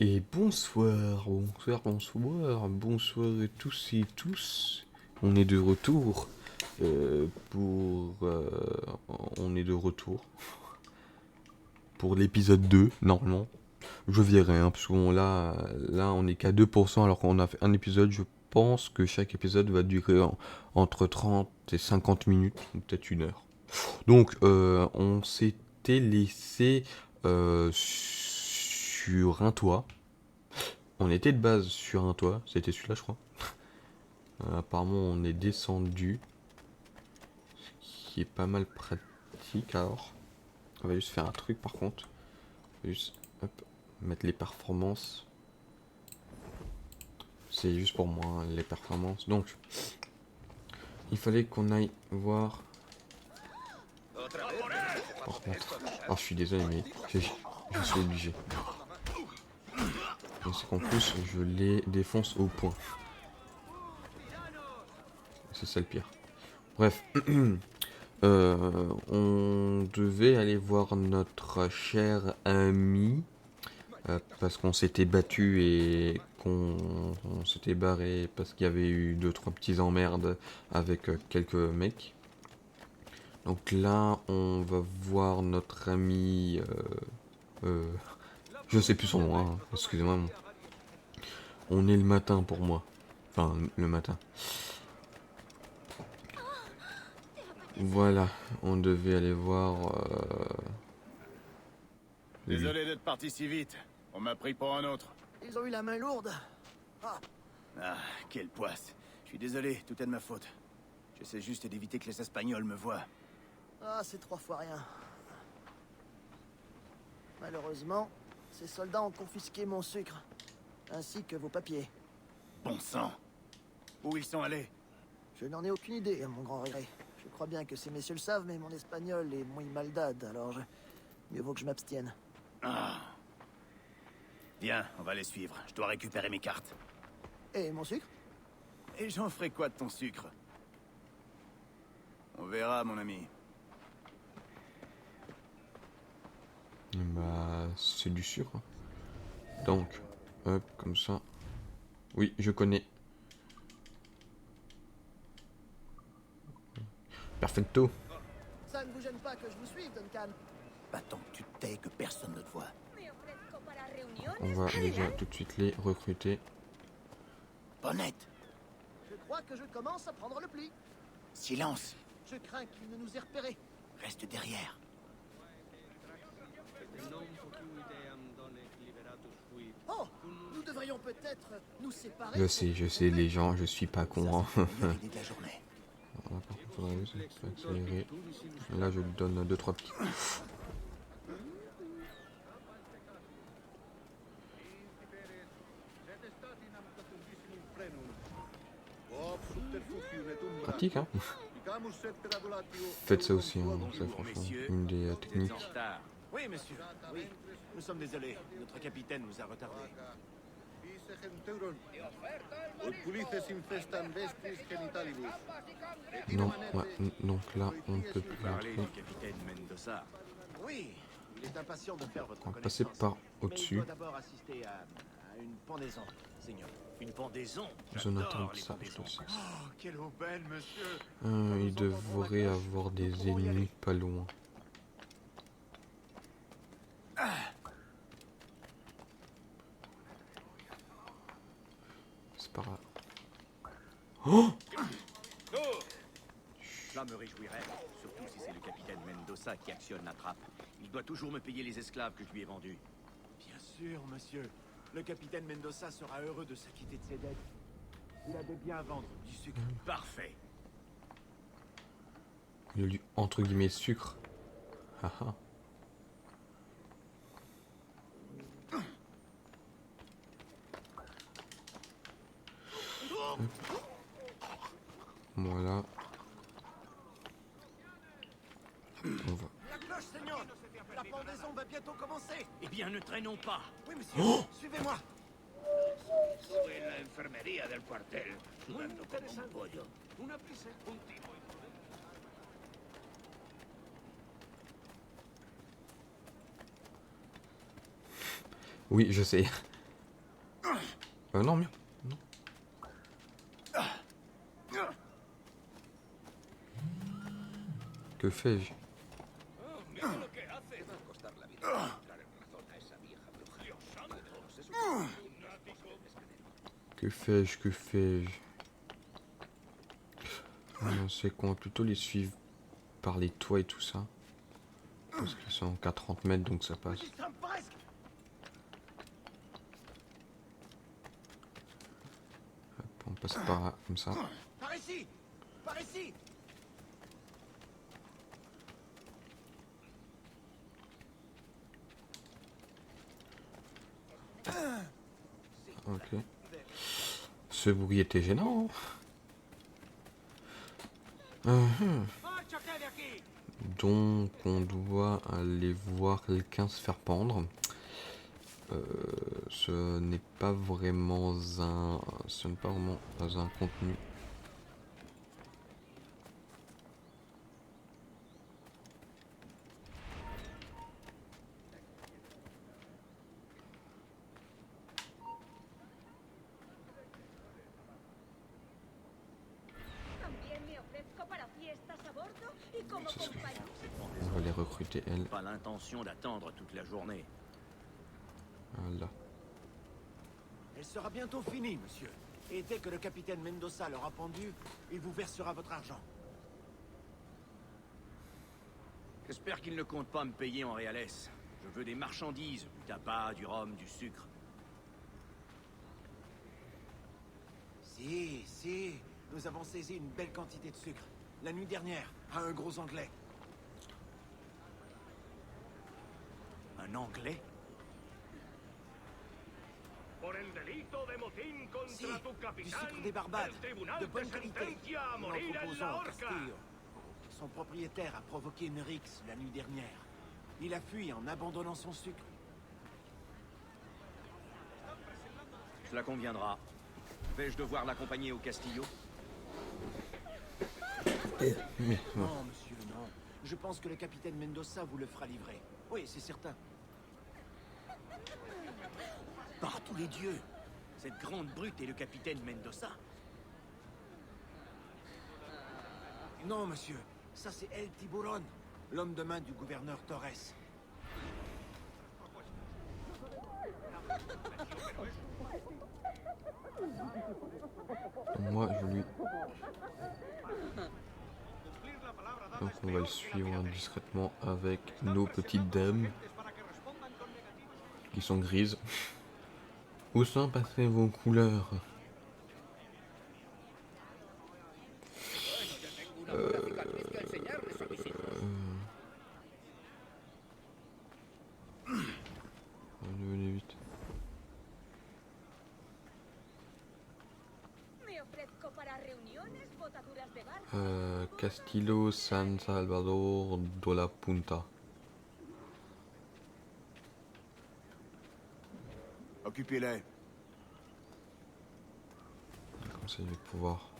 Et bonsoir, bonsoir à tous et tous. On est de retour pour... on est de retour pour l'épisode 2, normalement. Je verrai, hein, parce qu'on là on est qu'à 2%, alors qu'on a fait un épisode. Je pense que chaque épisode va durer entre 30 et 50 minutes, ou peut-être une heure. Donc, on s'était laissé sur un toit. On était de base sur un toit, c'était celui-là je crois. Apparemment on est descendu, ce qui est pas mal pratique. Alors, on va juste faire un truc par contre. On va juste hop, mettre les performances. C'est juste pour moi, hein, les performances. Donc, il fallait qu'on aille voir. Par contre, je suis désolé mais je suis obligé. Et c'est qu'en plus je les défonce au point. C'est ça le pire. Bref. On devait aller voir notre cher ami parce qu'on s'était battu et on s'était barré parce qu'il y avait eu 2-3 petits emmerdes avec quelques mecs. Donc là, on va voir notre ami. Je sais plus son nom, hein, excusez-moi. On est le matin pour moi. Enfin, le matin. Voilà, on devait aller voir. Désolé d'être parti si vite. On m'a pris pour un autre. Ils ont eu la main lourde. Ah, Ah, quelle poisse. Je suis désolé, tout est de ma faute. J'essaie juste d'éviter que les Espagnols me voient. c'est 3 fois rien. Malheureusement, ces soldats ont confisqué mon sucre, ainsi que vos papiers. Bon sang. Où ils sont allés? Je n'en ai aucune idée, à mon grand regret. Je crois bien que ces messieurs le savent, mais mon espagnol est muy maldad, alors mieux vaut que je m'abstienne. Ah. Viens, on va les suivre. Je dois récupérer mes cartes. Et mon sucre? Et j'en ferai quoi de ton sucre? On verra, mon ami. Bah, c'est du sucre. Donc, hop, comme ça. Oui, je connais. Perfecto. Ça ne vous gêne pas que je vous suive, Duncan? Pas tant que tu te tais que personne ne te voit. On va déjà tout de suite les recruter. Bonnette! Je crois que je commence à prendre le pli. Silence! Je crains qu'il ne nous ait repérés. Reste derrière. Oh, nous devrions peut-être nous séparer. Je sais, les gens, je suis pas con. Hein. C'est la meilleure idée de la journée. Par contre, faudrait juste accélérer. Là, je lui donne 2-3 petits. Pratique, hein. Faites ça aussi, hein, ça franchement, une des techniques. Oui, monsieur. Oui, nous sommes désolés. Notre capitaine nous a retardés. Non, ouais, donc là, on ne peut plus Parlez rentrer. du capitaine Mendoza. Oui, il est impatient de faire votre On va passer connaissance. par Mais il au-dessus. doit d'abord assister à une pendaison, Seigneur. Une pendaison? Zone J'adore attente, les ça, pendaisons. je le sais. Oh, quelle aubaine, monsieur! Il devrait avoir des ennemis pas loin. C'est pas grave. Oh! Cela me réjouirait, surtout si c'est le capitaine Mendoza qui actionne la trappe. Il doit toujours me payer les esclaves que je lui ai vendus. Bien sûr, monsieur. Le capitaine Mendoza sera heureux de s'acquitter de ses dettes. Il a des biens à vendre, du sucre. Parfait. Le entre guillemets sucre. Haha. Voilà. On va. La cloche, Seigneur. La pendaison va bientôt commencer. Eh bien, ne traînons pas. Oui, monsieur. Suivez-moi. Estuve en la enfermería del cuartel, sudando como un pollo. Una prisa, un tipo. Oui, je sais. Non, merde. Non. Que fais-je? Oh, mira lo que hace. Te va a costar la vida entrar en razón a esa vieja bruja. Dios santo. Todos esos lunáticos. Que fais-je? Que fais-je? C'est qu'on va plutôt les suivre par les toits et tout ça. Parce qu'ils sont qu'à 30 mètres, donc ça passe. J'y sommes presque. Hop, on passe par là, comme ça. Par ici. Par ici. Ok. Ce bruit était gênant. Marchate de aquí. Donc on doit aller voir quelqu'un se faire pendre. Ce n'est pas vraiment un contenu. También me ofrezco para fiestas a bordo y como C'est ce que- compañía. On va les recruter elles. Pas l'intention d'attendre toute la journée. Voilà. Elle sera bientôt finie, monsieur. Et dès que le capitaine Mendoza l'aura pendu, il vous versera votre argent. J'espère qu'il ne compte pas me payer en réales. Je veux des marchandises, du tabac, du rhum, du sucre. Si, nous avons saisi une belle quantité de sucre. La nuit dernière, à un gros Anglais. Un Anglais? Por el delito de motín contra Si, tu du capitán, sucre des Barbades, el tribunal de te bonne qualité. sentencia a Nous morir en l'entreposons la au horca. Castillo. Son propriétaire a provoqué une rixe la nuit dernière. Il a fui en abandonnant son sucre. Cela conviendra. Vais-je devoir l'accompagner au Castillo? Non, monsieur, non. Je pense que le capitaine Mendoza vous le fera livrer. Oui, c'est certain. Par tous les dieux! Cette grande brute est le capitaine Mendoza. Non, monsieur. Ça, c'est El Tiburon, l'homme de main du gouverneur Torres. Moi je lui. Donc on va le suivre discrètement avec nos petites dames qui sont grises. Où sont passées vos couleurs? Tengo una buena cicatriz que enseñarles a mis hijos. Devenez vite. Me ofrezco para reuniones, botaduras de barco. Castillo San Salvador de la Punta. Occupez-les. Comme ça, je vais pouvoir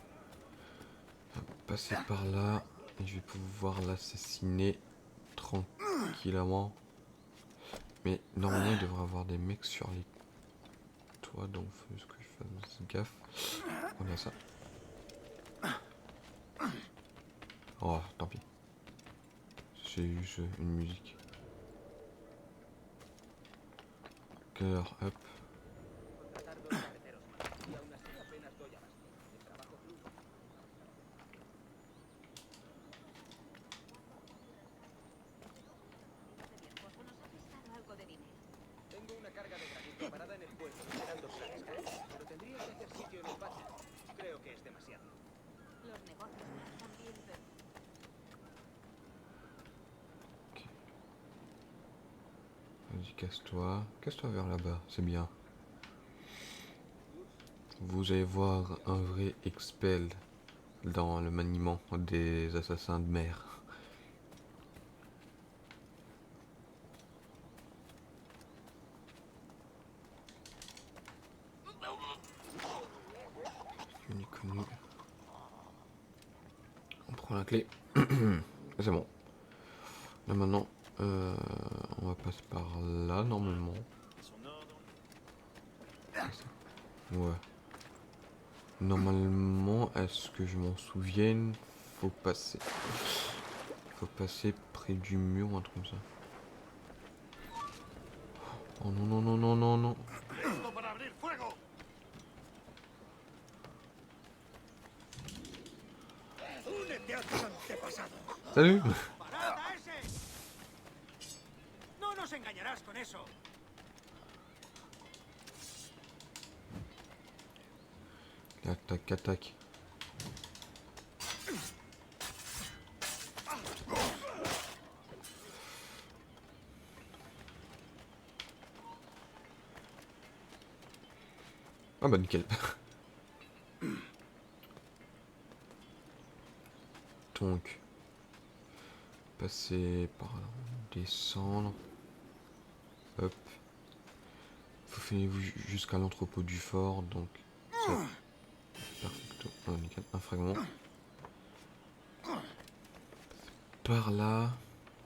passer par là et je vais pouvoir l'assassiner tranquillement. Mais normalement, il devrait y avoir des mecs sur les toits, donc faut que je fasse gaffe. On a ça. Oh, tant pis. C'est juste une musique. Cœur, hop. Contratar dos carreteros más. Y aún así apenas doy abasto. El trabajo crudo. Hace tiempo nos ha prestado algo de dinero. Tengo una carga de granito parada en el puerto, esperando su descarga. Pero tendría que hacer sitio en el bache. Creo que es demasiado. Los negocios también, pero Vas-y, casse-toi. Casse-toi vers là-bas, c'est bien. Vous allez voir un vrai expel dans le maniement des assassins de mer. Connu, connu. On prend la clé. C'est bon. Là maintenant, on va passer par là normalement. Ouais. Normalement, à ce que je m'en souvienne, faut passer. Faut passer près du mur ou un truc comme ça. Oh non, non, non, non, non, non. ¡Listo para abrir fuego! ¡Únete a tus antepasados! Salut. ¡Parad a ese! No nos engañarás con eso. Attaque, attaque. Ah bah nickel. Donc, passer par là, descendre. Hop. Faut finir jusqu'à l'entrepôt du fort, donc ça. Perfecto. Ah, nickel. Un fragment. Par là.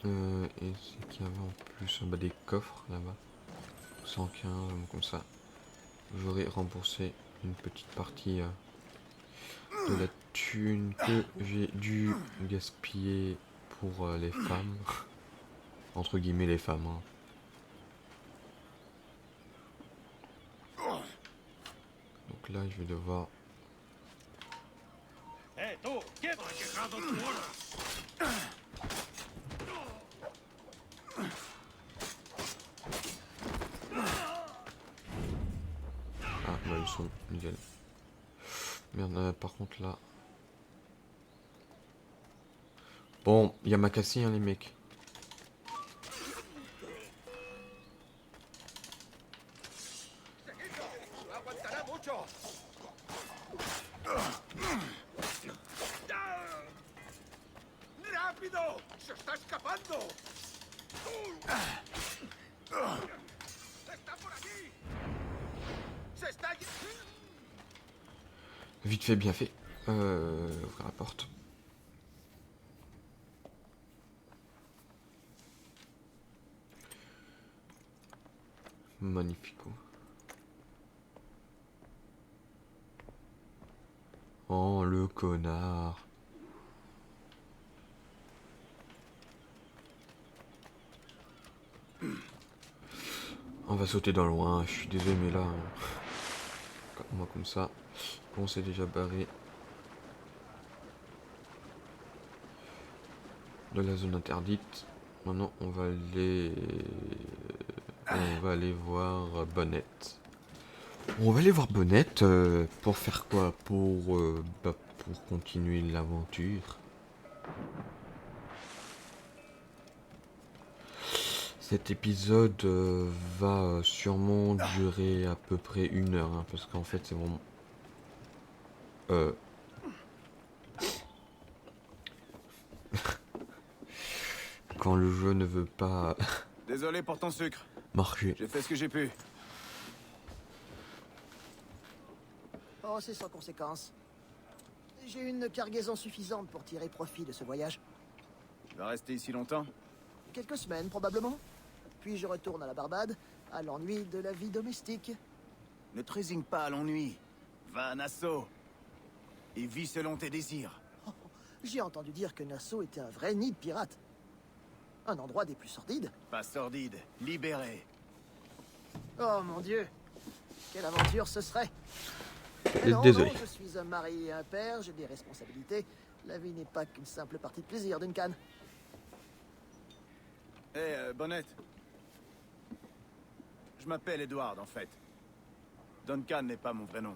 Et c'est qu'il y avait en plus bah, des coffres là-bas. 115, comme ça. J'aurais remboursé une petite partie de la thune que j'ai dû gaspiller pour les femmes. Entre guillemets les femmes. Hein. Donc là je vais devoir... ¡Eh, tú! ¡Quieto! ¡Ha llegado tu hora! Ah bah ils sont nickel. Merde, par contre là... Bon, il y a ma cassie hein les mecs. ¡Aguantará mucho! ¡Rápido! ¡Se está escapando! ¡Está por aquí! ¡Se está... Vite fait, bien fait. Ouvrir la porte. Magnifico. Oh, le connard. On va sauter dans le loin, je suis désolé, mais là, moi comme ça, on s'est déjà barré de la zone interdite. Maintenant, on va aller voir Bonnette. On va aller voir Bonnette pour faire quoi? Pour continuer l'aventure. Cet épisode va sûrement durer à peu près 1 heure, hein, parce qu'en fait c'est vraiment... Quand le jeu ne veut pas Désolé pour ton sucre. marcher. J'ai fait ce que j'ai pu. Oh, c'est sans conséquence. J'ai une cargaison suffisante pour tirer profit de ce voyage. Tu vas rester ici longtemps? Quelques semaines, probablement. Puis je retourne à la Barbade, à l'ennui de la vie domestique. Ne te résigne pas à l'ennui. Va à Nassau. Et vis selon tes désirs. Oh, j'ai entendu dire que Nassau était un vrai nid de pirates. Un endroit des plus sordides. Pas sordide, libéré. Oh mon Dieu, quelle aventure ce serait. Et désolé. Non, je suis un mari et un père, j'ai des responsabilités. La vie n'est pas qu'une simple partie de plaisir, Duncan. Bonnette. Je m'appelle Edward, en fait. Duncan n'est pas mon vrai nom.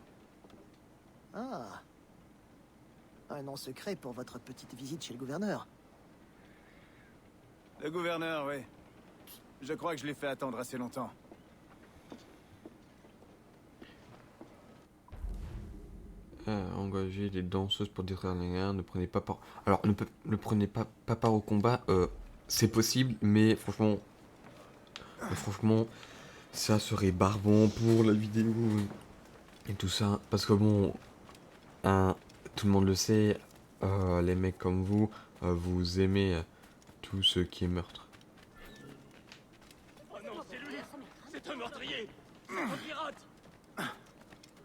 Ah. Un nom secret pour votre petite visite chez le gouverneur. Le gouverneur, oui. Je crois que je l'ai fait attendre assez longtemps. Engager des danseuses pour détruire les liens, ne prenez pas part... Alors, ne prenez pas part au combat, c'est possible, mais franchement, ça serait barbant pour la vidéo et tout ça, parce que bon, tout le monde le sait, les mecs comme vous, vous aimez tout ce qui est meurtre. Oh non, c'est lui! C'est un meurtrier! C'est un pirate!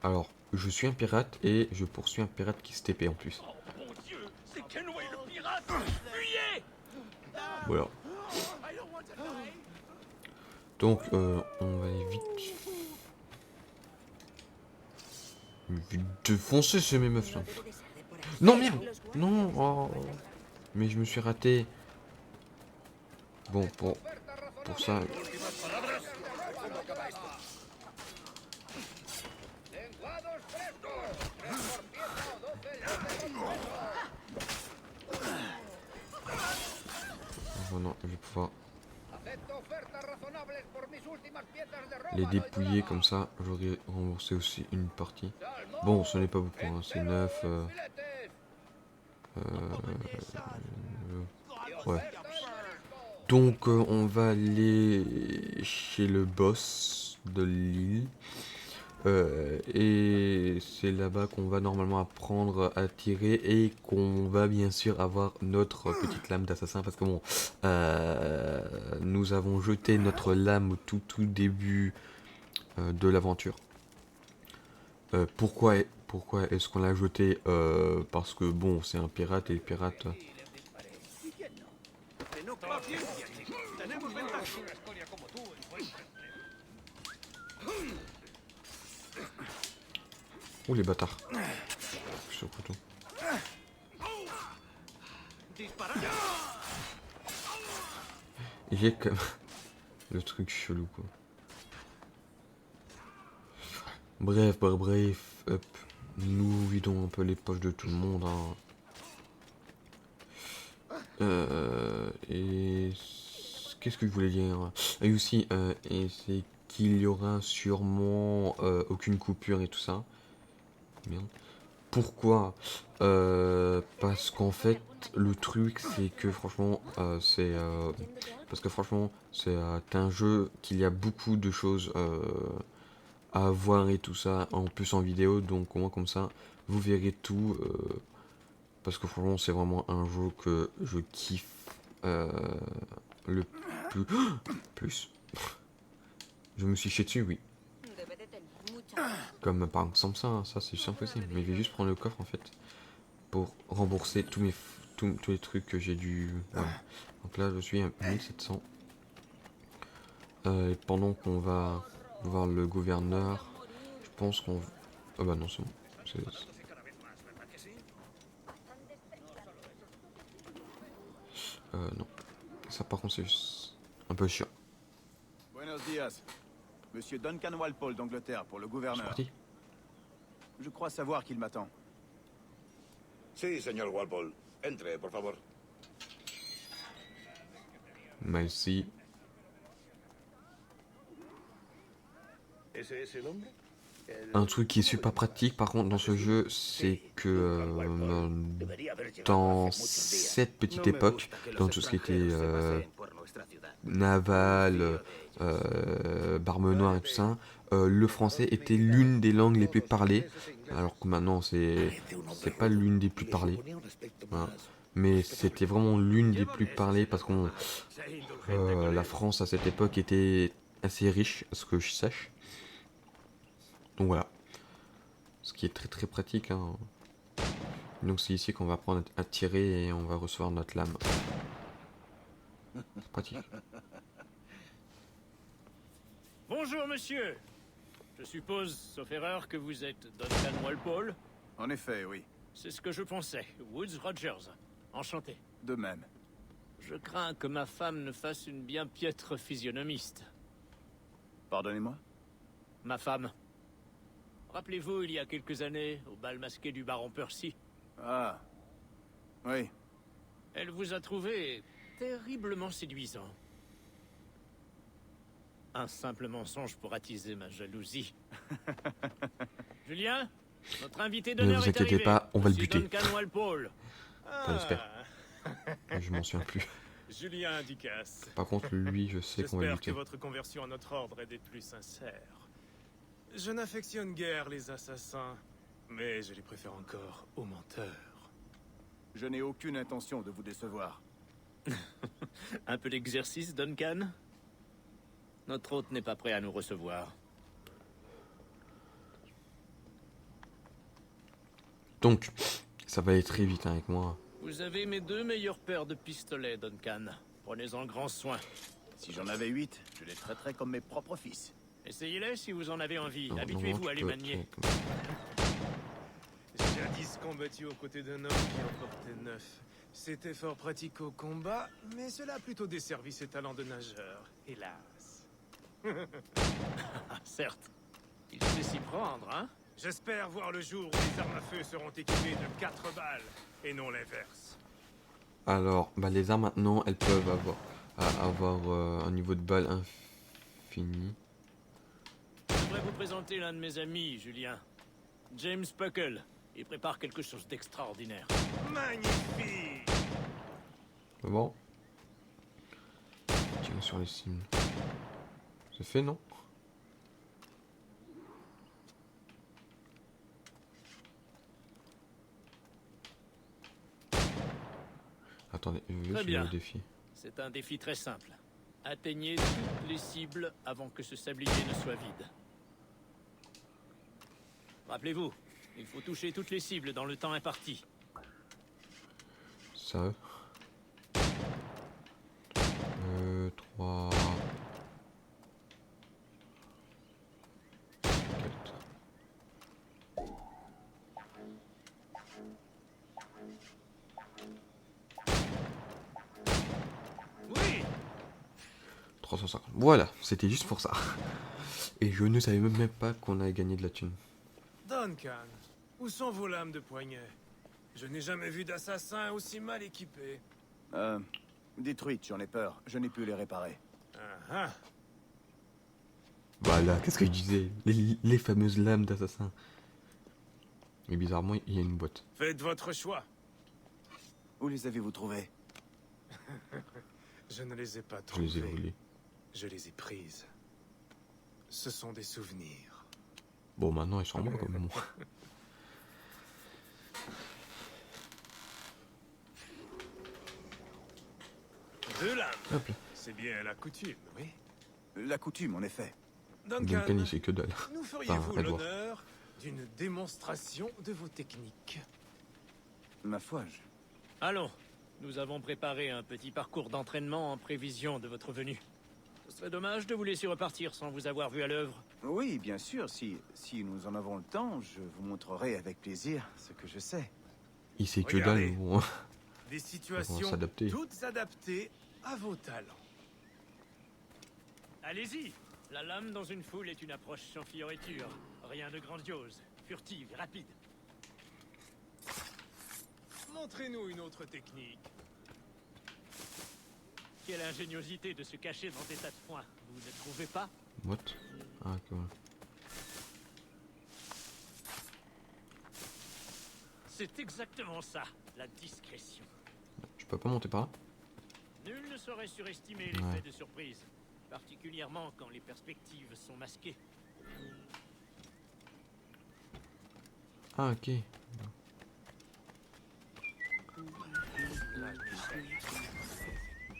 Alors, je suis un pirate et je poursuis un pirate qui se TP en plus. Oh mon Dieu, c'est Kenway le pirate. Fuyez! Voilà. Donc, on va aller vite. Vite défoncer ces mes meufs là. Non, merde! Non! Oh. Mais je me suis raté. Bon, pour ça. Oh non, je vais pouvoir les dépouiller comme ça. J'aurais remboursé aussi une partie. Bon, ce n'est pas beaucoup, hein, c'est 9. Ouais. Donc, on va aller chez le boss de l'île. Et c'est là-bas qu'on va normalement apprendre à tirer et qu'on va bien sûr avoir notre petite lame d'assassin parce que bon, nous avons jeté notre lame au tout début de l'aventure. Pourquoi est-ce qu'on l'a jeté? Parce que bon, c'est un pirate et les pirates... Oh les bâtards. Je suis au couteau. J'ai comme le truc chelou quoi. Bref, hop. Nous vidons un peu les poches de tout le monde. Hein. Et qu'est-ce que je voulais dire? Et aussi, et c'est qu'il y aura sûrement aucune coupure et tout ça. Merde. Pourquoi? Parce qu'en fait, le truc, c'est que franchement, c'est un jeu qu'il y a beaucoup de choses à voir et tout ça, en plus en vidéo, donc au moins comme ça, vous verrez tout. Parce que franchement, c'est vraiment un jeu que je kiffe le plus. Je me suis chié dessus, oui. Comme par exemple ça, ça c'est juste impossible. Mais je vais juste prendre le coffre en fait pour rembourser tous les trucs que j'ai dû. Voilà. Donc là je suis à 1700. Et pendant qu'on va voir le gouverneur, je pense qu'on. Ah bah non, c'est bon. Non. Ça par contre c'est juste un peu chiant. Buenos dias. Monsieur Duncan Walpole d'Angleterre pour le C'est gouverneur. parti. Je crois savoir qu'il m'attend. Sí, señor Walpole. Entre, por favor. Merci. ¿Ese es el hombre? Un truc qui est super pratique par contre dans ce jeu, c'est que dans cette petite époque, dans tout ce qui était naval, barbe noire et tout ça, le français était l'une des langues les plus parlées, alors que maintenant c'est pas l'une des plus parlées, voilà. Mais c'était vraiment l'une des plus parlées parce que la France à cette époque était assez riche, à ce que je sache. Donc voilà, ce qui est très pratique. Hein. Donc c'est ici qu'on va apprendre à tirer et on va recevoir notre lame. C'est pratique. Bonjour, monsieur. Je suppose, sauf erreur, que vous êtes Duncan Walpole. En effet, oui. C'est ce que je pensais. Woods Rogers. Enchanté. De même. Je crains que ma femme ne fasse une bien piètre physionomiste. Pardonnez-moi? Ma femme. Rappelez-vous, il y a quelques années, au bal masqué du baron Percy. Ah. Oui. Elle vous a trouvé terriblement séduisant. Un simple mensonge pour attiser ma jalousie. Julien, notre invité d'honneur Ne vous est inquiétez arrivé. pas, on va le Monsieur buter. Duncan Walpole. Enfin, j'espère. Je m'en souviens plus. Julien Ducasse. Par contre, lui, je sais qu'on va le J'espère que buter. votre conversion à notre ordre est des plus sincères. Je n'affectionne guère les assassins, mais je les préfère encore aux menteurs. Je n'ai aucune intention de vous décevoir. Un peu d'exercice, Duncan? Notre hôte n'est pas prêt à nous recevoir. Donc, ça va aller très vite hein, avec moi. Vous avez mes 2 meilleures paires de pistolets, Duncan. Prenez-en grand soin. Si j'en avais 8, je les traiterais comme mes propres fils. Essayez-les si vous en avez envie. Non, Habituez-vous non, à tu les peux- manier. J'ai jadis combattu aux côtés d'un homme qui en portait 9. C'était fort pratique au combat, mais cela a plutôt desservi ses talents de nageur, hélas. Ah, certes. Il sait s'y prendre, hein? J'espère voir le jour où les armes à feu seront équipées de 4 balles, et non l'inverse. Alors, bah, les armes maintenant, elles peuvent avoir un niveau de balle infini. J'aimerais vous présenter l'un de mes amis, Julien. James Puckle. Il prépare quelque chose d'extraordinaire. Magnifique! C'est bon. Tiens sur les cibles. C'est fait, non? Attendez, je Très vais bien. le défi. C'est un défi très simple. Atteignez toutes les cibles avant que ce sablier ne soit vide. Rappelez-vous, il faut toucher toutes les cibles dans le temps imparti. Ça. 3. 4. Oui! 350. Voilà, c'était juste pour ça. Et je ne savais même pas qu'on avait gagné de la thune. Duncan, où sont vos lames de poignet? Je n'ai jamais vu d'assassin aussi mal équipé. Détruites, j'en ai peur. Je n'ai pu les réparer. Ah ah. Voilà, qu'est-ce que je disais? Les fameuses lames d'assassin. Mais bizarrement, il y a une boîte. Faites votre choix. Où les avez-vous trouvés? Je ne les ai pas Je les ai trouvées. volées. Je les ai prises. Ce sont des souvenirs. Bon, maintenant, ils sont morts comme moi. Deux lames. Hop là. C'est bien la coutume, oui. La coutume, en effet. Duncan, il sait que dalle. nous feriez-vous Enfin, Edward. l'honneur d'une démonstration de vos techniques? Ma foi, Allons, nous avons préparé un petit parcours d'entraînement en prévision de votre venue. Ce serait dommage de vous laisser repartir sans vous avoir vu à l'œuvre. Oui, bien sûr. Si nous en avons le temps, je vous montrerai avec plaisir ce que je sais. Il sait que Regardez. dalle. Bon. Des situations s'adapter. toutes adaptées à vos talents. Allez-y! La lame dans une foule est une approche sans fioriture. Rien de grandiose, furtive et rapide. Montrez-nous une autre technique. Quelle ingéniosité de se cacher dans des tas de foin, vous ne trouvez pas? What? Ah, ok, ouais. C'est exactement ça, la discrétion. Je peux pas monter par là? Nul ne saurait surestimer Ouais. l'effet de surprise, particulièrement quand les perspectives sont masquées. Ah, ok.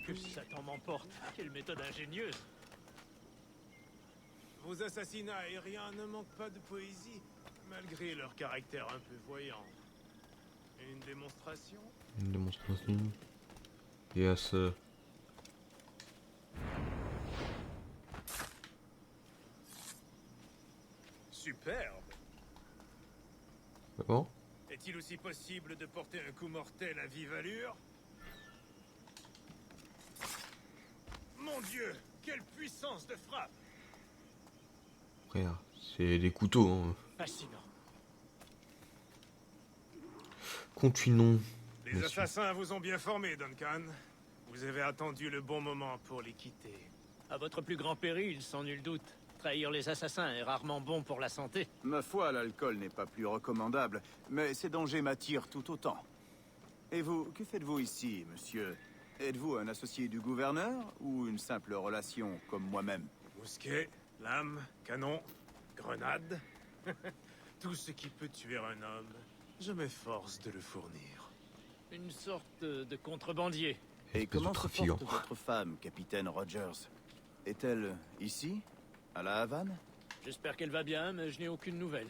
Que Satan m'emporte, quelle méthode ingénieuse! Vos assassinats aériens ne manquent pas de poésie, malgré leur caractère un peu voyant. Une démonstration? Une démonstration. Yes. Superbe! C'est bon? Est-il aussi possible de porter un coup mortel à vive allure? Mon Dieu, quelle puissance de frappe! Frère, c'est des couteaux, hein. Fascinant. Continuons. Les Messieurs. assassins vous ont bien formé, Duncan. Vous avez attendu le bon moment pour les quitter. À votre plus grand péril, sans nul doute. Trahir les assassins est rarement bon pour la santé. Ma foi, l'alcool n'est pas plus recommandable, mais ces dangers m'attirent tout autant. Et vous, que faites-vous ici, monsieur? Êtes-vous un associé du gouverneur ou une simple relation comme moi-même? Mousquet, lame, canon, grenade. Tout ce qui peut tuer un homme, je m'efforce de le fournir. Une sorte de contrebandier. Et Espèce de comment se trafiquant. porte votre femme, capitaine Rogers? Est-elle ici, à la Havane? J'espère qu'elle va bien, mais je n'ai aucune nouvelle.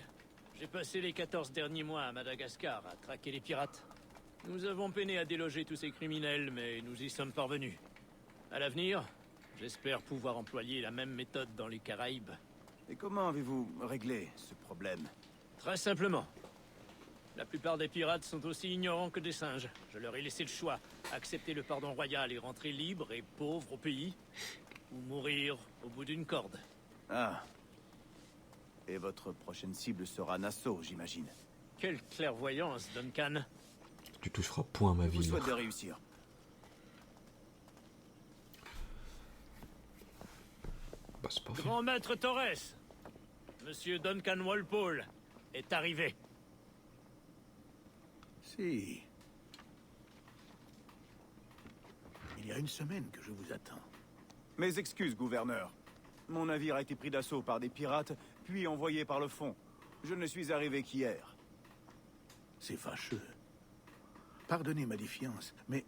J'ai passé les 14 derniers mois à Madagascar à traquer les pirates. Nous avons peiné à déloger tous ces criminels, mais nous y sommes parvenus. À l'avenir, j'espère pouvoir employer la même méthode dans les Caraïbes. Et comment avez-vous réglé ce problème? Très simplement. La plupart des pirates sont aussi ignorants que des singes. Je leur ai laissé le choix. Accepter le pardon royal et rentrer libre et pauvre au pays, ou mourir au bout d'une corde. Ah. Et votre prochaine cible sera Nassau, j'imagine. Quelle clairvoyance, Duncan. Tu toucheras point à ma Je vous ville. souhaite de réussir. Bah, c'est parfait. Grand maître Torres, Monsieur Duncan Walpole est arrivé. Si. Il y a une semaine que je vous attends. Mes excuses, gouverneur. Mon navire a été pris d'assaut par des pirates, puis envoyé par le fond. Je ne suis arrivé qu'hier. C'est fâcheux. Pardonnez ma défiance, mais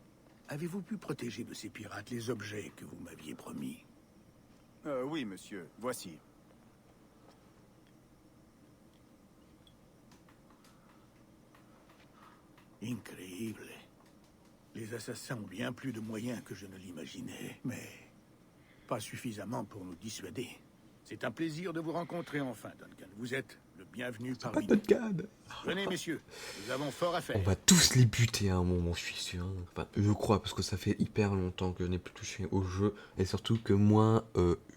avez-vous pu protéger de ces pirates les objets que vous m'aviez promis? Oui, monsieur. Voici. Incroyable. Les assassins ont bien plus de moyens que je ne l'imaginais, mais pas suffisamment pour nous dissuader. C'est un plaisir de vous rencontrer enfin, Duncan. Vous êtes le bienvenu Pas parmi de nous. Duncan. Venez, messieurs, nous avons fort à faire. On va tous les buter à un moment, je suis sûr. Enfin, je crois, parce que ça fait hyper longtemps que je n'ai plus touché au jeu. Et surtout que moi,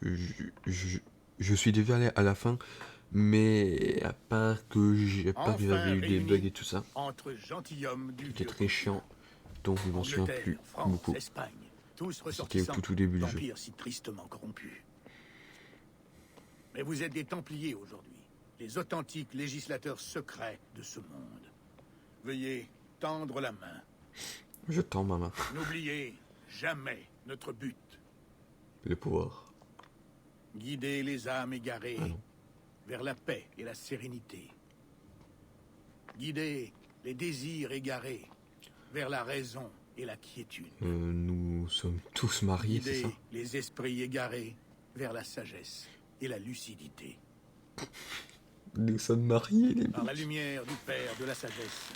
je suis déjà allé à la fin. Mais à part que j'avais eu des réunis bugs et tout ça, entre gentilshommes du c'était vieux très chiant. Donc je m'en souviens Angleterre, plus France, beaucoup. Espagne, tous C'était ressortissants au tout début du jeu. d'empires si tristement corrompus. Mais vous êtes des Templiers aujourd'hui, les authentiques législateurs secrets de ce monde. Veuillez tendre la main. Je tends ma main. N'oubliez jamais notre but. Le pouvoir. Guider les âmes égarées Ah non. vers la paix et la sérénité. Guider les désirs égarés vers la raison et la quiétude. Nous sommes tous mariés, c'est Guider ça? les esprits égarés vers la sagesse et la lucidité. Nous sommes mariés, les Par la lumière du Père de la sagesse,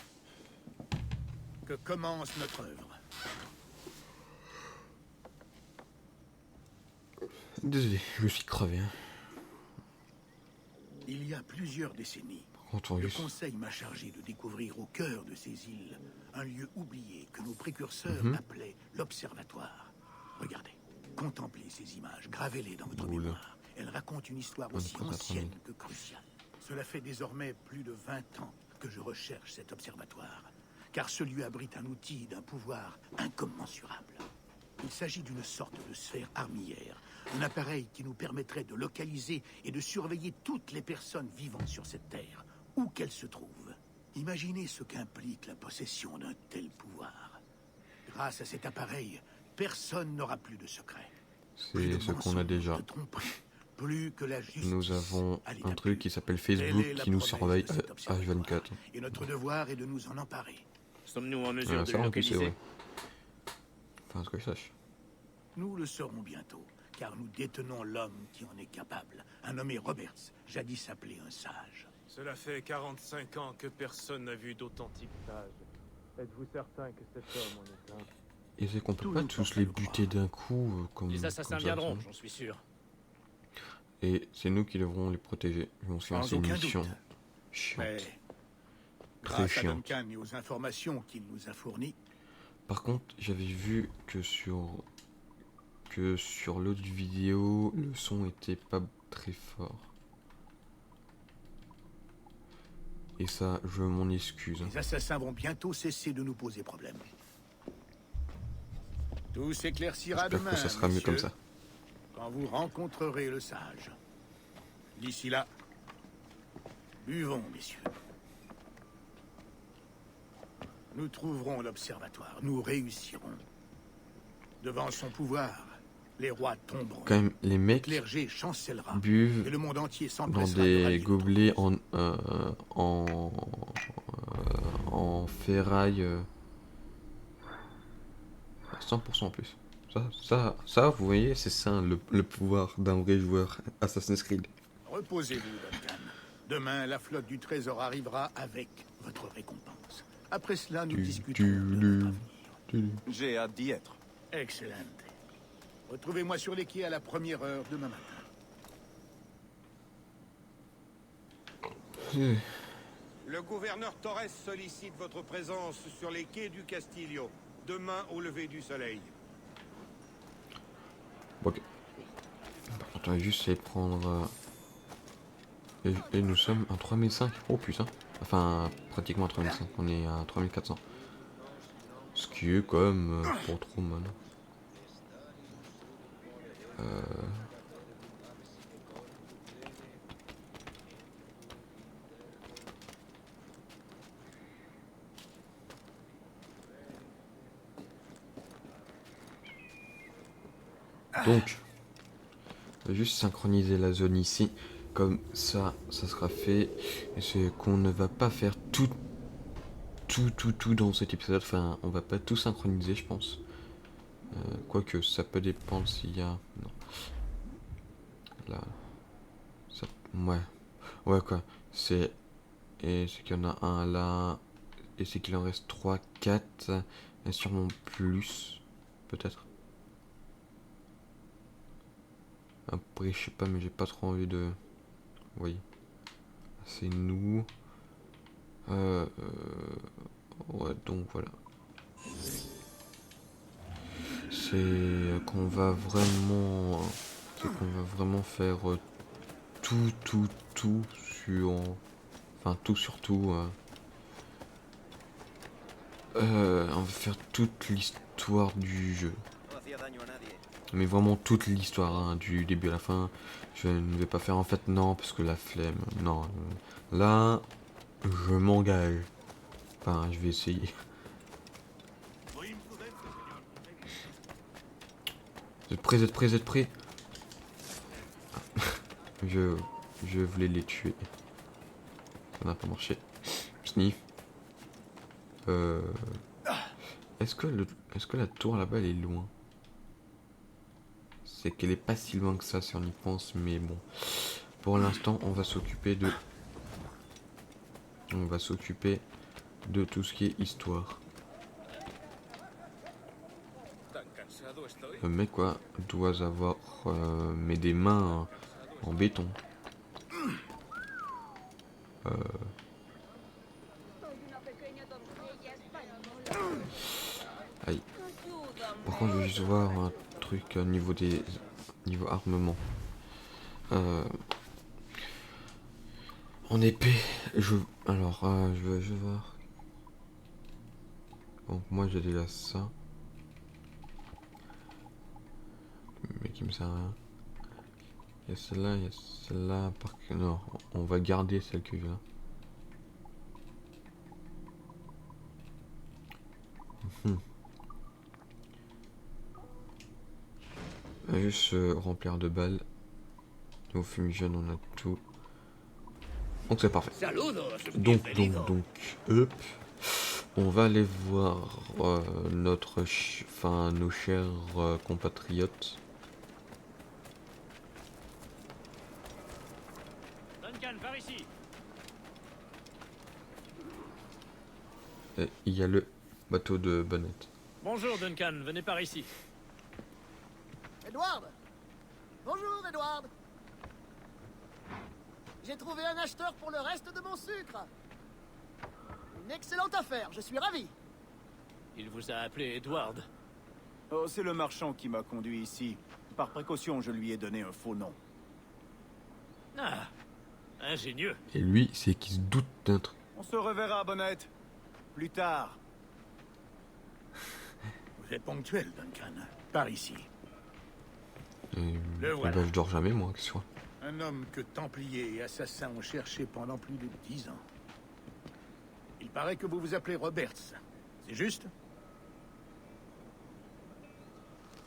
que commence notre œuvre. Désolé, je suis crevé. Hein. Il y a plusieurs décennies, le Entendu. Conseil m'a chargé de découvrir au cœur de ces îles un lieu oublié que nos précurseurs Mhm. appelaient l'Observatoire. Regardez, contemplez ces images, gravez-les dans votre Oula. mémoire. Elles racontent une histoire On est aussi pas à 3000. ancienne que cruciale. Cela fait désormais plus de 20 ans que je recherche cet observatoire, car ce lieu abrite un outil d'un pouvoir incommensurable. Il s'agit d'une sorte de sphère armillaire, un appareil qui nous permettrait de localiser et de surveiller toutes les personnes vivant sur cette terre, où qu'elles se trouvent. Imaginez ce qu'implique la possession d'un tel pouvoir. Grâce à cet appareil, personne n'aura plus de secret. Plus de C'est ce qu'on a mensonges, déjà. de tromperies, plus que la justice. Nous avons à l'état un truc pur. qui s'appelle Telle Facebook est la qui nous promesse surveille de cet observatoire. H24. Et notre devoir est de nous en emparer. Sommes-nous en mesure de Ça, le en plus, c'est localiser? vrai. Enfin, ce que je sache. Nous le saurons bientôt, car nous détenons l'homme qui en est capable. Un nommé Roberts, jadis appelé un sage. Cela fait 45 ans que personne n'a vu d'authentiques sages. Êtes-vous certain que cet homme en est un? Et c'est qu'on peut Tout pas le tous temps les à le buter d'un coup comme Les assassins comme ça, viendront, ça. j'en suis sûr. Et c'est nous qui devrons les protéger. Je m'en souviens, Sans c'est une aucun mission doute. chiante. Mais, Très grâce à chiante. Duncan et aux informations qu'il nous a fournies, Par contre, j'avais vu que sur l'autre vidéo, le son était pas très fort. Et ça, je m'en excuse. les assassins vont bientôt cesser de nous poser problème. Tout s'éclaircira J'espère demain, que ça sera mieux messieurs, comme ça. quand vous rencontrerez le sage. D'ici là, buvons, messieurs. Nous trouverons l'observatoire, nous réussirons. Devant son pouvoir, les rois tomberont. Quand même, les Le mecs clergé chancellera. Et buvent le monde entier dans s'empressera de des rallier notre gobelets cause. en ferraille à 100% en plus. Ça, vous voyez, c'est ça le pouvoir d'un vrai joueur Assassin's Creed. Reposez-vous, Duncan. Demain, la flotte du Trésor arrivera avec votre récompense. Après cela, nous Du- discuterons du- de du- votre avenir. J'ai hâte d'y être. Excellent. Retrouvez-moi sur les quais à la première heure demain matin. Le gouverneur Torres sollicite votre présence sur les quais du Castillo, demain au lever du soleil. Ok. Par contre, on va juste essayer de prendre... Et nous sommes à 3005. Oh putain. Enfin, pratiquement à 3005. On est à 3400. Ce qui est quand même pas trop mal. Donc, on va juste synchroniser la zone ici. Comme ça sera fait. Et c'est qu'on ne va pas faire tout dans cet épisode. Enfin, on va pas tout synchroniser, je pense. Quoique, ça peut dépendre s'il y a... Non. Là. Ça... Ouais. Ouais, quoi. C'est... Et c'est qu'il y en a un là. Et c'est qu'il en reste 3, 4. Et sûrement plus. Peut-être. Après, je sais pas, mais j'ai pas trop envie de... Vous voyez. C'est nous. Ouais, donc voilà. C'est qu'on va vraiment... C'est qu'on va vraiment faire tout sur... Enfin, tout sur tout. On va faire toute l'histoire du jeu. Mais vraiment toute l'histoire, hein, du début à la fin. Je ne vais pas faire en fait non, parce que la flemme. Non. Là, je m'engage. Enfin, je vais essayer. Vous êtes prêts, vous êtes prêts, vous êtes prêts? Je voulais les tuer. Ça n'a pas marché. Sniff. Est-ce que la tour là-bas elle est loin? C'est qu'elle est pas si loin que ça si on y pense, mais bon. Pour l'instant, on va s'occuper de... On va s'occuper de tout ce qui est histoire. Le mec quoi doit avoir mais des mains en béton. Aïe. Par contre, je veux juste voir un truc au niveau des... Niveau armement. En épée, alors, je veux voir. Donc moi j'ai déjà ça. Mais qui me sert à rien. Il y a celle-là, il y a celle-là. Non, on va garder celle que j'ai là. On va juste remplir de balles. Au fumigène on a tout. Donc c'est parfait. Donc, hop. On va aller voir nos chers compatriotes. Duncan, par ici. Et il y a le bateau de Bonnet. Bonjour Duncan, venez par ici. Edward! Bonjour, Edward! J'ai trouvé un acheteur pour le reste de mon sucre. Une excellente affaire, je suis ravi. Il vous a appelé Edward. Oh, c'est le marchand qui m'a conduit ici. Par précaution, je lui ai donné un faux nom. Ah, ingénieux. Et lui, c'est qu'il se doute d'un truc. On se reverra, Bonnette. Plus tard. Vous êtes ponctuel, Duncan. Par ici. Le voilà. je dors jamais, moi, qu'est-ce que Un homme que Templiers et assassins ont cherché pendant plus de 10 ans. Il paraît que vous vous appelez Roberts. C'est juste?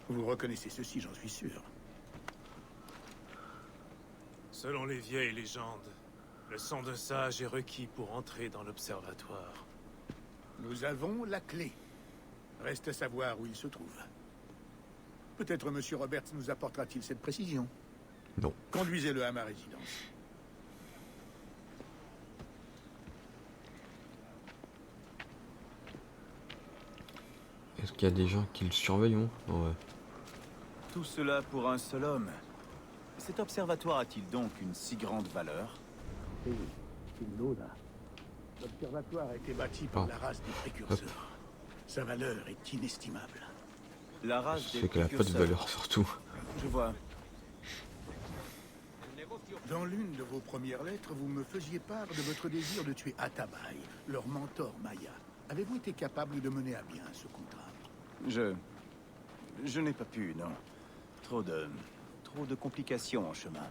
Vous reconnaissez ceci, j'en suis sûr. Selon les vieilles légendes, le sang de sage est requis pour entrer dans l'observatoire. Nous avons la clé. Reste à savoir où il se trouve. Peut-être Monsieur Roberts nous apportera-t-il cette précision. Non. Conduisez-le à ma résidence. Est-ce qu'il y a des gens qui le surveillent? Ouais. Tout cela pour un seul homme. Cet observatoire a-t-il donc une si grande valeur? Oui, Loda. L'observatoire a été bâti par la race des précurseurs. Sa valeur est inestimable. La race des C'est qu'elle a pas de précurseurs. valeur surtout. Je vois. Dans l'une de vos premières lettres, vous me faisiez part de votre désir de tuer Atabai, leur mentor Maya. Avez-vous été capable de mener à bien ce contrat? Je n'ai pas pu, non. Trop de complications en chemin.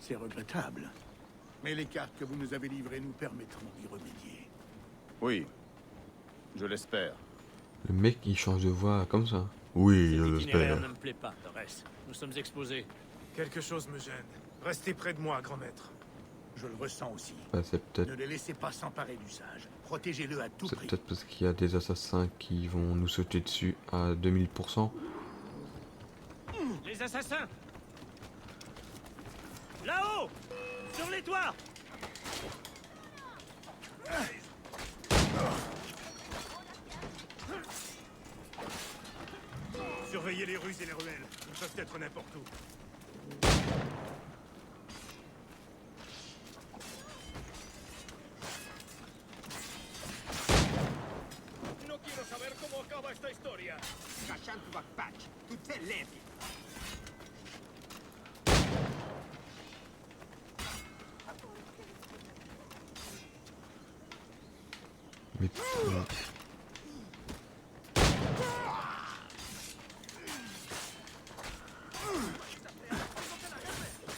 C'est regrettable. Mais les cartes que vous nous avez livrées nous permettront d'y remédier. Oui, je l'espère. Le mec il change de voix comme ça. Oui, je Cet itinéraire ne l'espère. me plaît pas, Torres. Nous sommes exposés. Quelque chose me gêne. Restez près de moi, grand maître. Je le ressens aussi. Bah, c'est peut-être Ne les laissez pas s'emparer du sage. Protégez-le à tout c'est prix. peut-être parce qu'il y a des assassins qui vont nous sauter dessus à 2000%. Les assassins! Là-haut! Sur les toits! Surveillez les rues et les ruelles. Ils peuvent être n'importe où. No quiero saber cómo acaba esta historia. Cachant Bakpach, tu te levi. Mais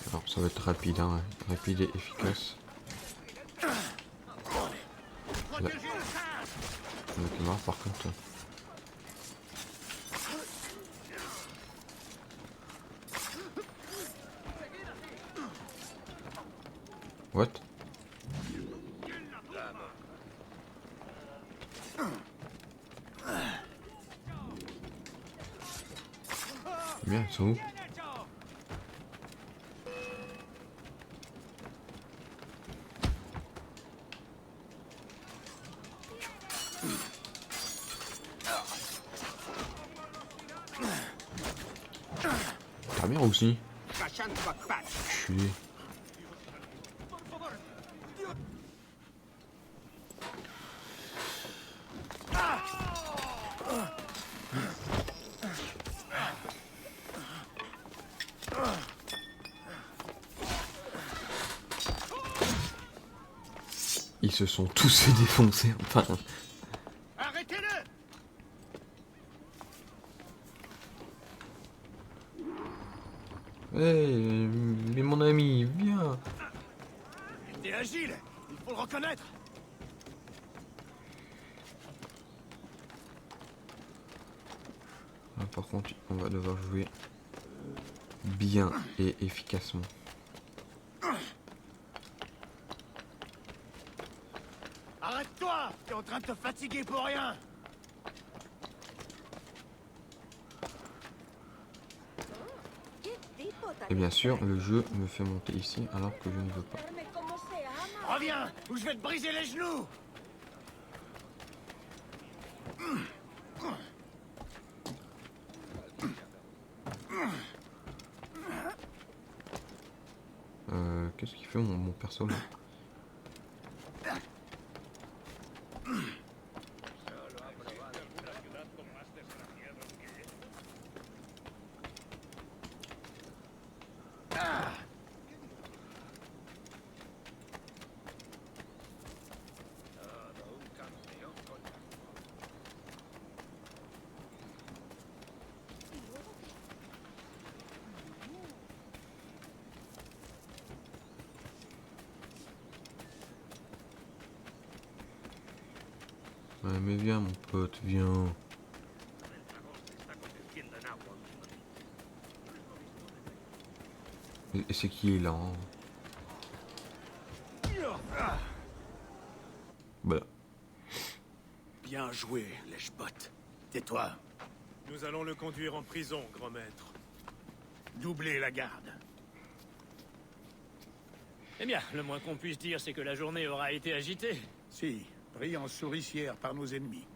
alors ça va être rapide, hein. Rapide et efficace. Là. J'en ai marre par contre. What? Bien, ils sont où? T'as bien aussi. Cachant Bakpach. Je suis. Ils se sont tous défoncés, enfin. Arrêtez-le! Hey, mais mon ami, viens. T'es agile, il faut le reconnaître. Ah, par contre, on va devoir jouer bien et efficacement. Arrête-toi, t'es en train de te fatiguer pour rien. Et bien sûr, le jeu me fait monter ici alors que je ne veux pas. Reviens, ou je vais te briser les genoux. Qu'est-ce qu'il fait mon perso là? Ouais, mais viens mon pote, viens. Et c'est qui là hein? Voilà. Bien joué, lèche-botte. Tais-toi. Nous allons le conduire en prison, grand maître. Doublez la garde. Eh bien, le moins qu'on puisse dire, c'est que la journée aura été agitée. Si, pris en souricière par nos ennemis.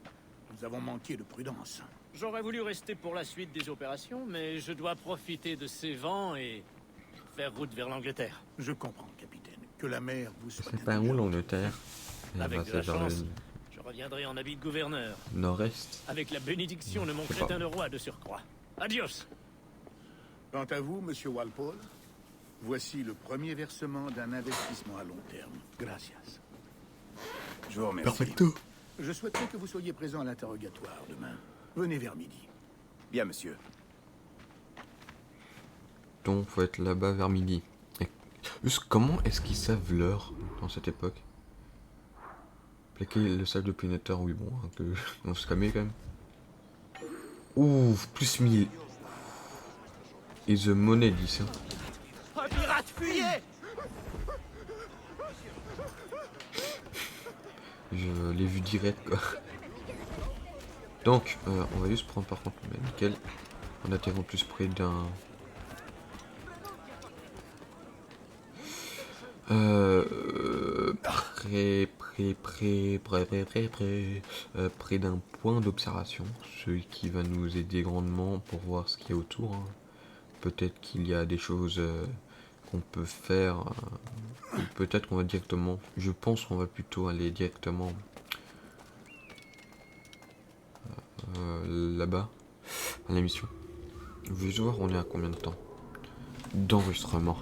Nous avons manqué de prudence. J'aurais voulu rester pour la suite des opérations, mais je dois profiter de ces vents et faire route vers l'Angleterre. Je comprends, capitaine. Que la mer vous soit C'est pas où l'Angleterre? Avec de la vers chance, le je reviendrai en habit de gouverneur, nord-est. avec la bénédiction de mon Je sais crétin pas. de roi de surcroît. Adios. Quant à vous, monsieur Walpole, voici le premier versement d'un investissement à long terme. Gracias. Je vous remercie. Perfecto. Je souhaiterais que vous soyez présent à l'interrogatoire demain. Venez vers midi. Bien, monsieur. Donc, faut être là-bas vers midi. Et juste comment est-ce qu'ils savent l'heure dans cette époque? Plaquer le sac de pénéteur, oui, bon, hein, que on se calme quand même. Ouf, plus 1000. Et The Money dit ça. Un pirate, fuyez! Je l'ai vu direct, quoi. Donc, on va juste prendre par contre le nickel. On atterrit en plus près d'un... près d'un point d'observation, ce qui va nous aider grandement pour voir ce qu'il y a autour. Hein. Peut-être qu'il y a des choses qu'on peut faire, ou peut-être qu'on va directement, je pense qu'on va plutôt aller directement là-bas, à la mission. Je vais juste voir on est à combien de temps d'enregistrement.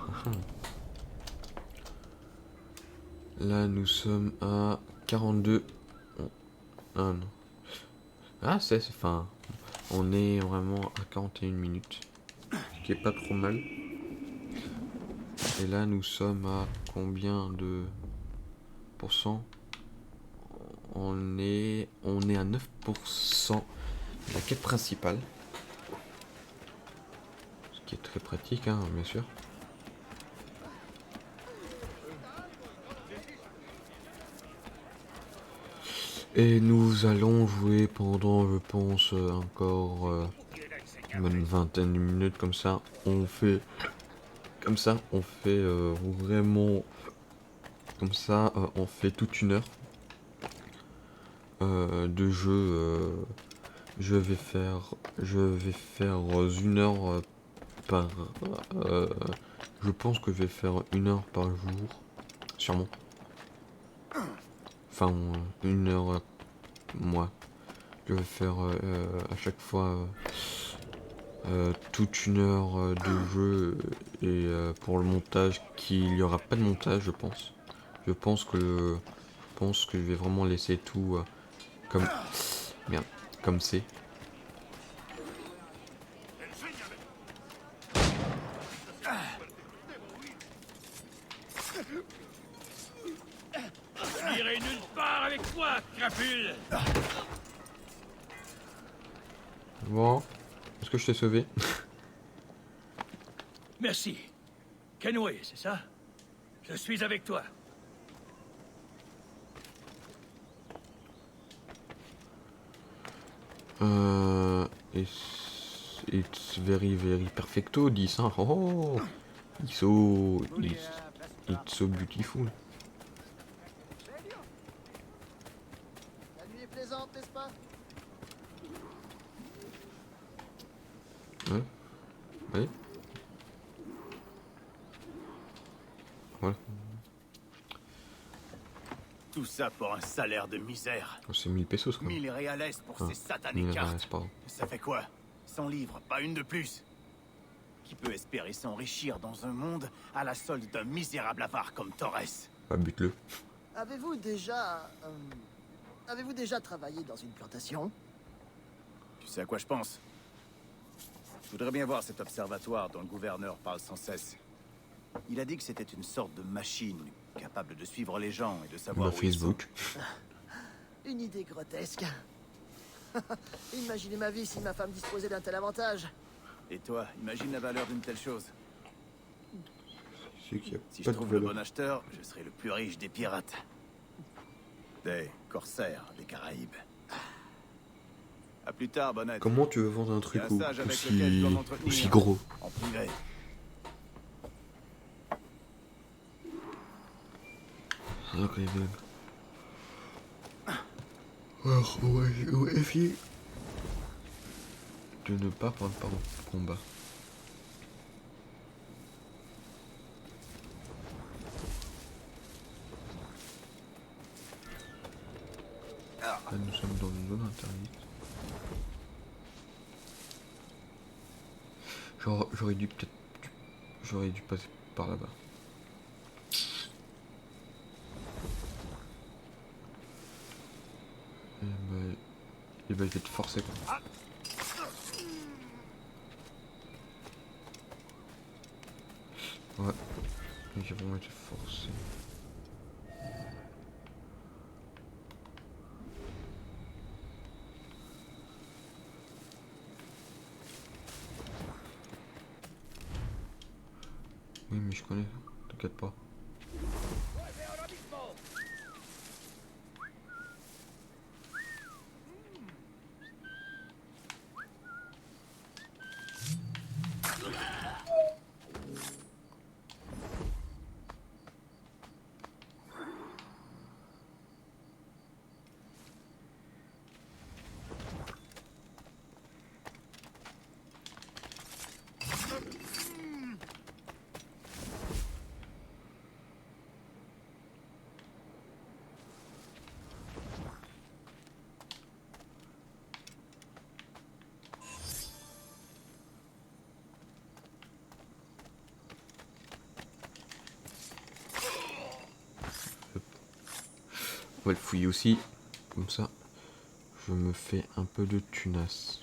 Là, nous sommes à 42. Ah non. Ah, enfin, on est vraiment à 41 minutes. Ce qui est pas trop mal. Et là, nous sommes à combien de pourcents? On est à 9% de la quête principale. Ce qui est très pratique, hein, bien sûr. Et nous allons jouer pendant, je pense, encore une vingtaine de minutes comme ça. On fait vraiment comme ça. On fait toute une heure de jeu. Je vais faire une heure par. Je pense que je vais faire une heure par jour, sûrement. Enfin, une heure, moi. Je vais faire à chaque fois toute une heure de jeu. Et pour le montage, qu'il n'y aura pas de montage, je pense. Je pense que je vais vraiment laisser tout comme... Merde, comme c'est. Je n'irai nulle part avec toi, crapule. Bon, est-ce que je t'ai sauvé? Merci. Kenway, c'est ça? Je suis avec toi. It's very perfecto, dit ça. Oh, it's so beautiful. La nuit est plaisante, n'est-ce pas? Ouais. Allez. Voilà. Tout ça pour un salaire de misère. Oh, c'est 1000 pesos, quoi. 1000 réales pour Ah, ces satanées 1000 cartes. reais, pardon. Ça fait quoi? 100 livres, pas une de plus. Qui peut espérer s'enrichir dans un monde à la solde d'un misérable avare comme Torres? Ah, bute-le. Avez-vous déjà travaillé dans une plantation? Tu sais à quoi je pense? Je voudrais bien voir cet observatoire dont le gouverneur parle sans cesse. Il a dit que c'était une sorte de machine capable de suivre les gens et de savoir Bah, où ils sont. Facebook. Une idée grotesque. Imaginez ma vie si ma femme disposait d'un tel avantage. Et toi, imagine la valeur d'une telle chose. C'est qu'il y a Si je pas de trouve le valeur. bon acheteur, je serai le plus riche des pirates. Des corsaires des Caraïbes. À plus tard, Bonnet. Comment tu veux vendre un truc Il y a un sage avec lequel je dois m'entretenir. aussi gros? En privé. Ok, bien. Alors, on va essayer. de ne pas prendre part au combat. Là, nous sommes dans une zone interdite. J'aurais dû peut-être... J'aurais dû passer par là-bas. Et bah, je vais te forcer quoi. Ouais, j'ai vraiment été forcé. Oui, mais je connais, t'inquiète pas. On va le fouiller aussi, comme ça je me fais un peu de tunas.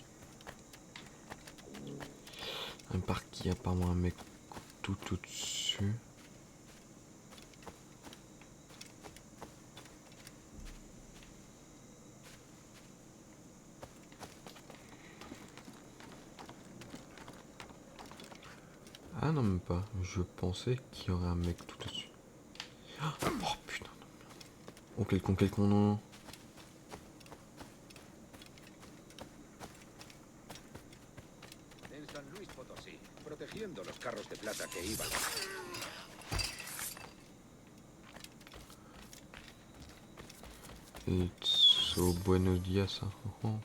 Un parc qui a apparemment un mec tout au-dessus. Ah non, même pas, je pensais qu'il y aurait un mec tout au-dessus. Oh putain. Oh, quelqu'un, non. En San Luis Potosí, protegiendo los carros de plata que iban. So buenos días. Oh.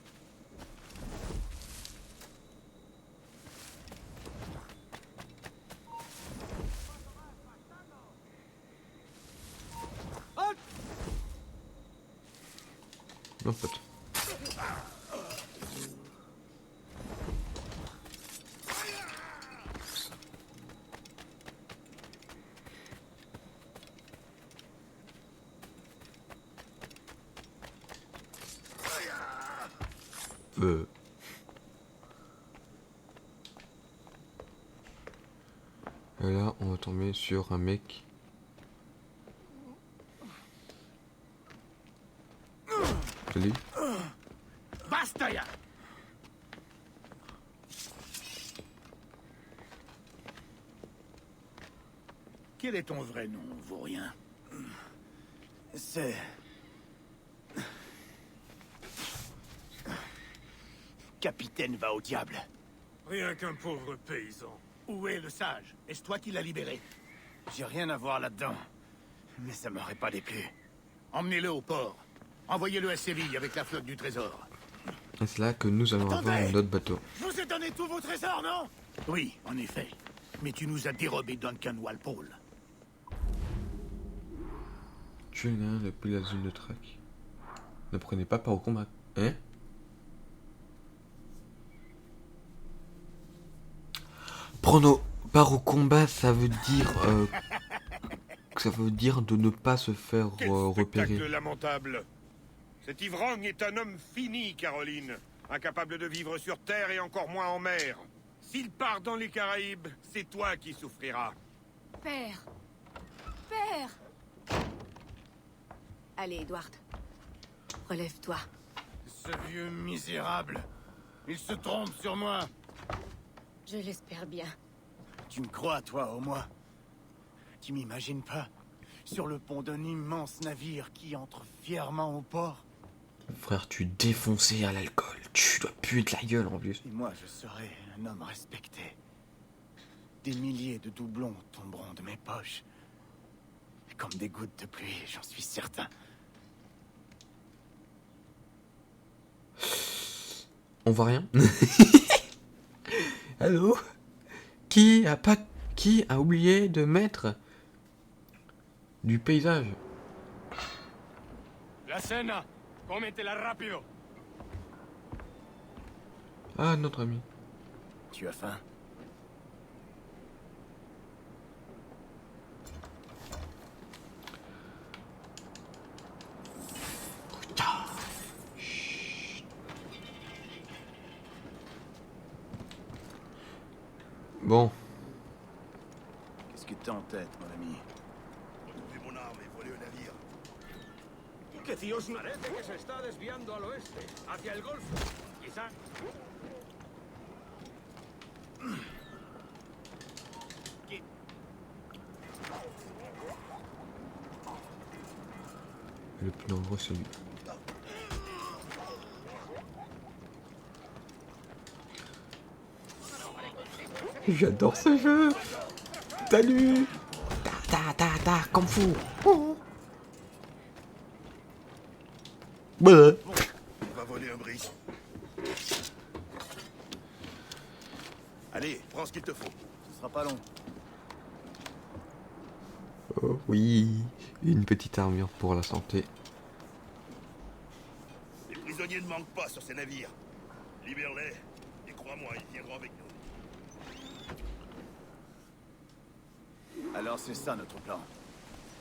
Non, pote. Et là, on va tomber sur un mec. Salut. Basta ya! Quel est ton vrai nom, vaurien? C'est... Capitaine va au diable. Rien qu'un pauvre paysan. Où est le sage? Est-ce toi qui l'as libéré? J'ai rien à voir là-dedans. Mais ça m'aurait pas déplu. Emmenez-le au port. Envoyez-le à Séville avec la flotte du trésor. Et c'est là que nous allons avoir Attendez! notre bateau. Je vous ai donné tous vos trésors, non? Oui, en effet. Mais tu nous as dérobé Duncan Walpole. Tu es là depuis la zone de track. Ne prenez pas part au combat. Hein? Prendre part au combat, ça veut dire... ça veut dire de ne pas se faire Quel repérer. spectacle lamentable. Cet ivrogne est un homme fini, Caroline. Incapable de vivre sur Terre et encore moins en mer. S'il part dans les Caraïbes, c'est toi qui souffriras. Père. Père. Allez, Edward. Relève-toi. Ce vieux misérable. Il se trompe sur moi. Je l'espère bien. Tu me crois, toi, au moins? Tu m'imagines pas? Sur le pont d'un immense navire qui entre fièrement au port? Frère, tu es défoncé à l'alcool. Tu dois puer de la gueule en plus. Et moi, je serai un homme respecté. Des milliers de doublons tomberont de mes poches. Comme des gouttes de pluie, j'en suis certain. On voit rien. Allô? Qui a oublié de mettre du paysage? La cena, cómetela rápido. Ah, notre ami. Tu as faim? Bon. Qu'est-ce que t'as en tête, mon ami? J'ai mon arme et volé un navire. Que Dios parece que se está desviando al oeste, hacia el Golfo. Quizá... Le plus dangereux, c'est lui. J'adore ce jeu. Salut. Kung Fu. Oh. Bah. On va voler un bris. Allez, prends ce qu'il te faut. Ce sera pas long. Oh oui, une petite armure pour la santé. Les prisonniers ne manquent pas sur ces navires. Libère-les, et crois-moi, ils viendront avec nous. Alors c'est ça notre plan.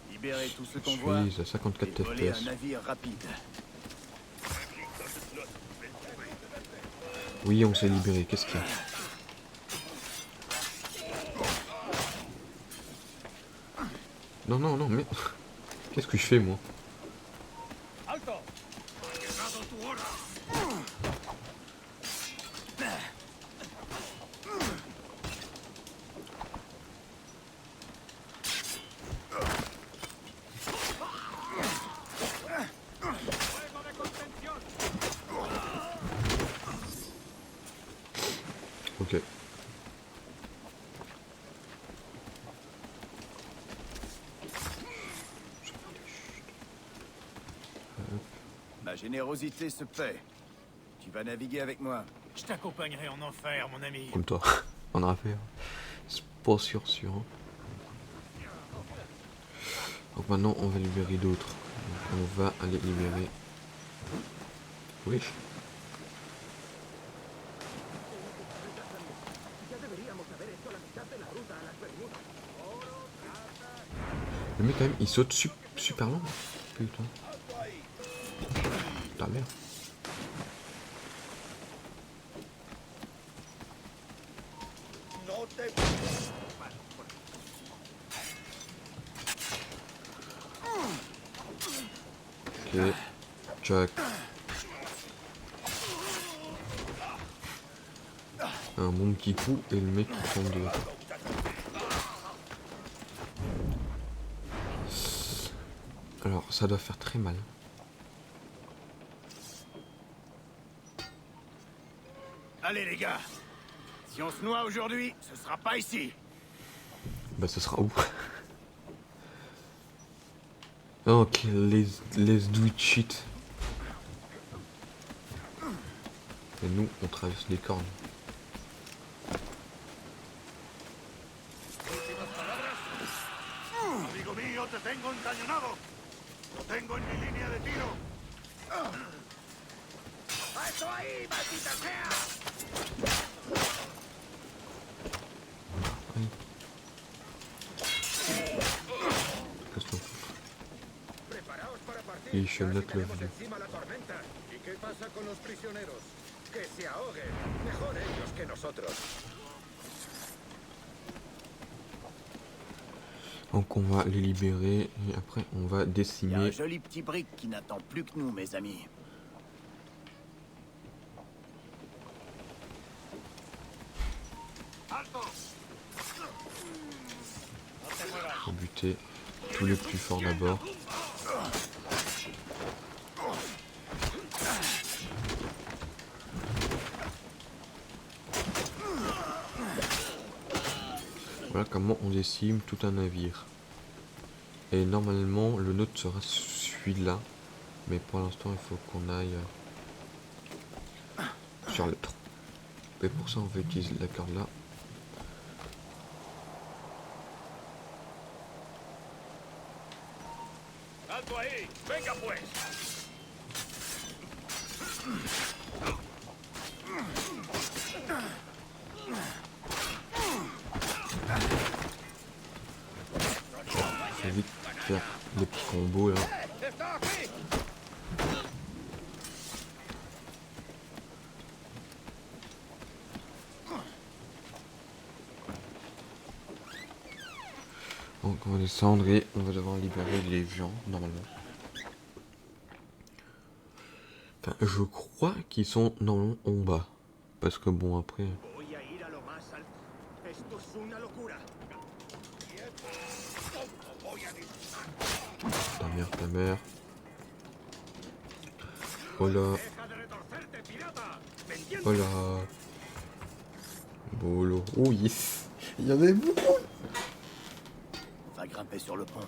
Libérer tout ce Je qu'on voit suis à 54 et voler FPS. un navire rapide. Oui, on s'est libéré. Qu'est-ce qu'il y a? Non, mais... Qu'est-ce que je fais, moi? Ok. Ma générosité se paie. Tu vas naviguer avec moi. Je t'accompagnerai en enfer, mon ami. Comme toi. On a affaire. C'est pas sûr. Hein. Donc maintenant, on va libérer d'autres. On va aller libérer... Oui. Le mec, quand même, il saute super loin. Putain. Ta merde. Ok. Jack. Un bon petit coup et le mec qui tombe de... Alors, ça doit faire très mal. Allez les gars, si on se noie aujourd'hui, ce sera pas ici. Bah, ce sera où? Ok, let's do it shit. Et nous, on traverse les cornes. Amigo mío, te tengo encañonado. Lo tengo en mi línea de tiro. ¡Eso ahí, maldita sea! Preparaos para partir. Y shall not Casi tenemos love you. encima la tormenta. ¿Y qué pasa con los prisioneros? Que se ahoguen. Mejor ellos que nosotros. Donc on va les libérer et après on va Il y a un décimer. joli petit brick qui n'attend plus que nous, mes amis. Faut buter tous les plus forts d'abord. Voilà comment on décime tout un navire. Et normalement le nôtre sera celui-là. Mais pour l'instant il faut qu'on aille sur l'autre. Mais pour ça, on va utiliser la corde là. Alto ahí, venga pues. Je vais vite faire des petits combos là. Donc on va descendre et on va devoir libérer les gens normalement. Enfin, je crois qu'ils sont normalement en bas. Parce que bon après. Voy a ir a lo más alto. Esto es una locura. Ta mère. Voilà. Voilà. Bolo. Oh yes. Il y en avait beaucoup. On va grimper sur le pont.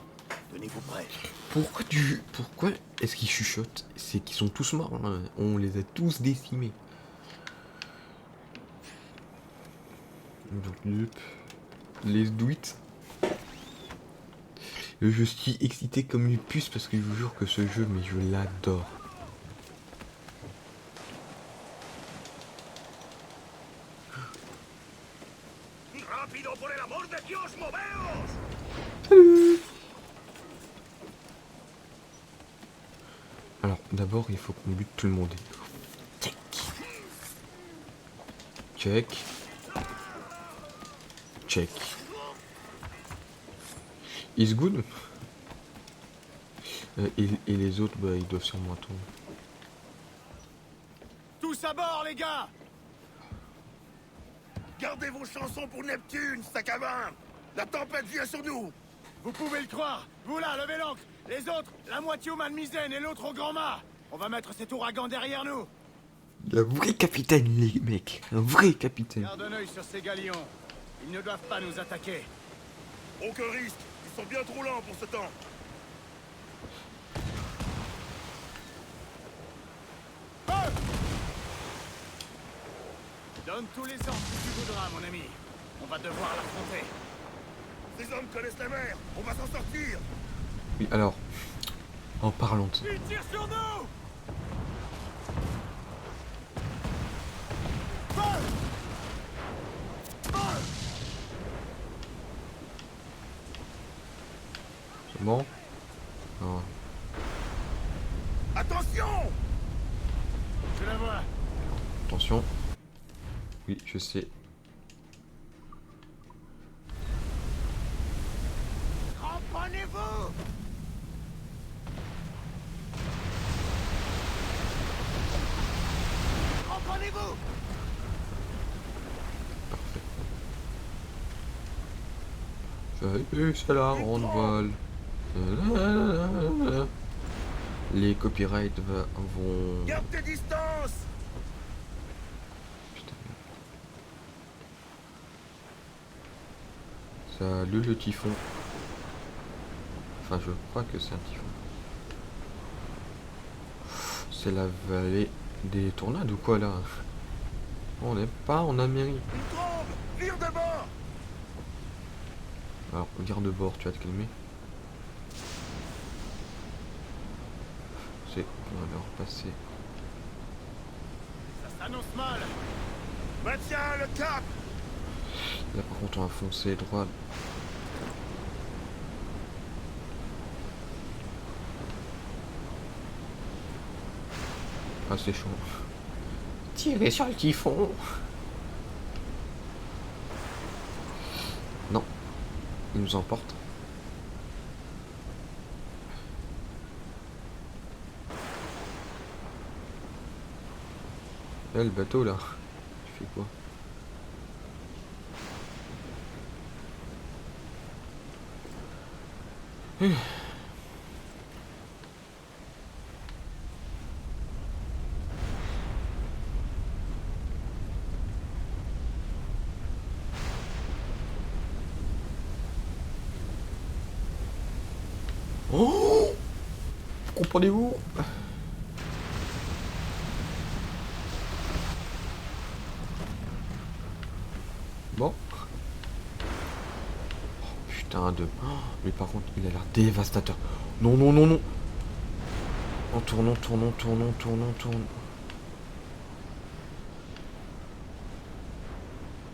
Tenez-vous prêts. Pourquoi est-ce qu'ils chuchotent? C'est qu'ils sont tous morts là. On les a tous décimés. Donc, les douites. Je suis excité comme une puce parce que je vous jure que ce jeu, mais je l'adore. Rápido, por el amor de Dios, moveos. Salut. Alors, d'abord, il faut qu'on bute tout le monde. Check. Check. Check. Is good. Et les autres, bah, ils doivent sûrement attendre. Tous à bord, les gars! Gardez vos chansons pour Neptune, sac à vin. La tempête vient sur nous. Vous pouvez le croire! Vous là, levez l'ancre! Les autres, la moitié au mât de misaine et l'autre au grand mât! On va mettre cet ouragan derrière nous! Un vrai capitaine, les mecs. Un vrai capitaine. Garde un œil sur ces galions. Ils ne doivent pas nous attaquer. Aucun risque. Ils sont bien trop lents pour ce temps. Donne tous les ordres que tu voudras, mon ami. On va devoir l'affronter. Ces hommes connaissent la mer. On va s'en sortir. Oui, alors, en parlant de ça. Ils tirent sur nous! C'est bon? Non. Attention! Je la vois. Attention. Oui, je sais. Cramponnez-vous! Cramponnez-vous! Salut, c'est là, on vole. Les copyrights vont... Garde tes distances! Putain. Salut le typhon. Enfin, je crois que c'est un typhon. C'est la vallée des tornades ou quoi là? On n'est pas en Amérique. Une trombe! Vire de bord! Alors, garde de bord, tu vas te calmer. C'est... On va leur passer. Ça s'annonce mal! Maintiens le cap! Là par contre on va foncer droit. Ah c'est chaud. Tirez sur le typhon. Non. Il nous emporte. Là le bateau là. Tu fais quoi? Oh, comprenez-vous? un 2. Oh, mais par contre, il a l'air dévastateur. Non, non, non, non. On tourne, on tourne, on tourne, on tourne, on tourne.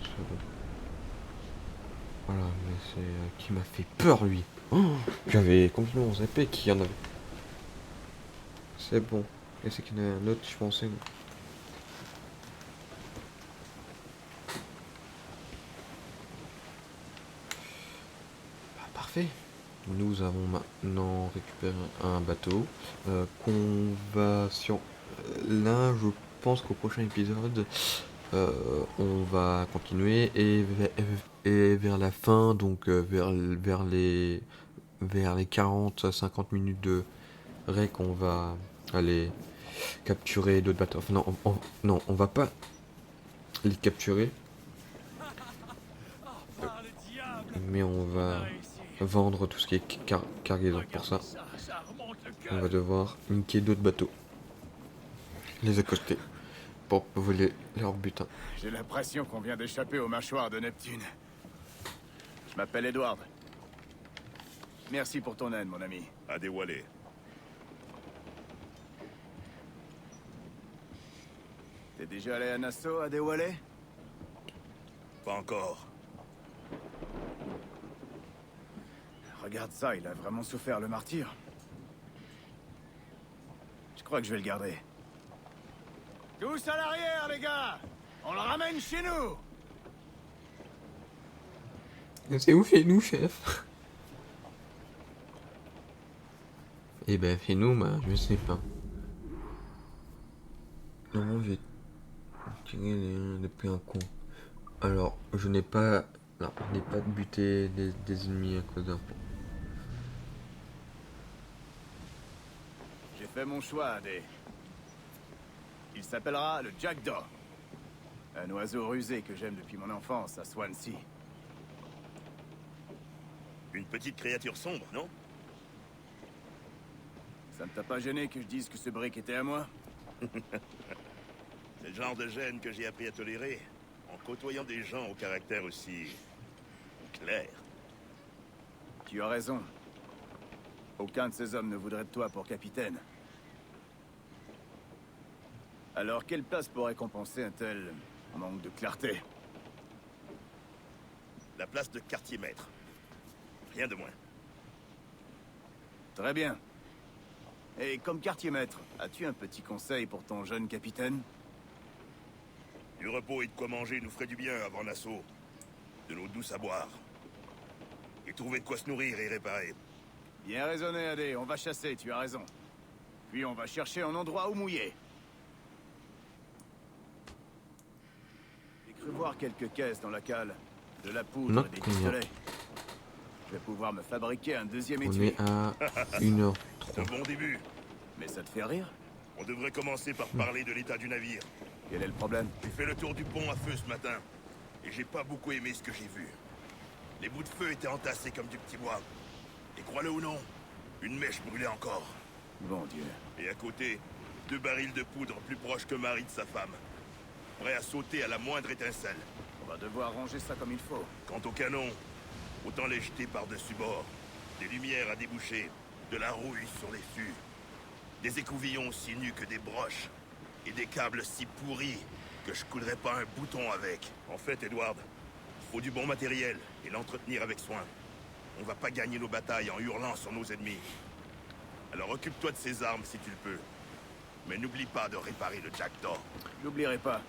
C'est bon. Voilà, mais c'est qui m'a fait peur, lui. Oh, j'avais complètement zappé qu'il y en avait. C'est bon. Et c'est qu'il y en a un autre, je pensais. Bah, parfait. Nous avons maintenant récupéré un bateau. Conversion. Là, je pense qu'au prochain épisode, on va continuer et vers la fin, donc vers les 40 à 50 minutes de rec, on va aller capturer d'autres bateaux. Enfin, non, on va pas les capturer, mais on va vendre tout ce qui est cargaison. Pour ça, on va devoir niquer d'autres bateaux, les accoster pour voler leur butin. J'ai l'impression qu'on vient d'échapper aux mâchoires de Neptune. Je m'appelle Edward. Merci pour ton aide, mon ami. Adéwalé. T'es déjà allé à Nassau, Adéwalé? Pas encore. Regarde ça, il a vraiment souffert le martyr. Je crois que je vais le garder. Tous à l'arrière, les gars! On le ramène chez nous! C'est où chez nous, chef? Eh ben, chez nous, bah, je sais pas. Non, j'ai tiré depuis un coup. Alors, je n'ai pas... Non, je n'ai pas buté des ennemis à cause d'un coup. J'ai fait mon choix, Adé. Il s'appellera le Jackdaw. Un oiseau rusé que j'aime depuis mon enfance à Swansea. Une petite créature sombre, non? Ça ne t'a pas gêné que je dise que ce brick était à moi? C'est le genre de gêne que j'ai appris à tolérer en côtoyant des gens au caractère aussi clair. Tu as raison. Aucun de ces hommes ne voudrait de toi pour capitaine. Alors, quelle place pourrait compenser un tel manque de clarté? La place de quartier-maître. Rien de moins. Très bien. Et comme quartier-maître, as-tu un petit conseil pour ton jeune capitaine? Du repos et de quoi manger nous ferait du bien avant l'assaut. De l'eau douce à boire. Et trouver de quoi se nourrir et réparer. Bien raisonné, Adé. On va chasser, tu as raison. Puis on va chercher un endroit où mouiller. J'ai cru voir quelques caisses dans la cale. De la poudre et des pistolets. Je vais pouvoir me fabriquer un deuxième On étui. est à 1h03. C'est un bon début. Mais ça te fait rire? On devrait commencer par parler de l'état du navire. Quel est le problème? J'ai fait le tour du pont à feu ce matin. Et j'ai pas beaucoup aimé ce que j'ai vu. Les bouts de feu étaient entassés comme du petit bois. Et crois-le ou non, une mèche brûlait encore. Bon Dieu. Et à côté, 2 barils de poudre plus proches que Marie de sa femme. Prêts à sauter à la moindre étincelle. On va devoir ranger ça comme il faut. Quant au canon, autant les jeter par-dessus bord. Des lumières à déboucher, de la rouille sur les fûts. Des écouvillons aussi nus que des broches. Et des câbles si pourris que je coulerais pas un bouton avec. En fait, Edward, il faut du bon matériel et l'entretenir avec soin. On va pas gagner nos batailles en hurlant sur nos ennemis. Alors occupe-toi de ces armes si tu le peux. Mais n'oublie pas de réparer le Jackdaw. J'oublierai pas.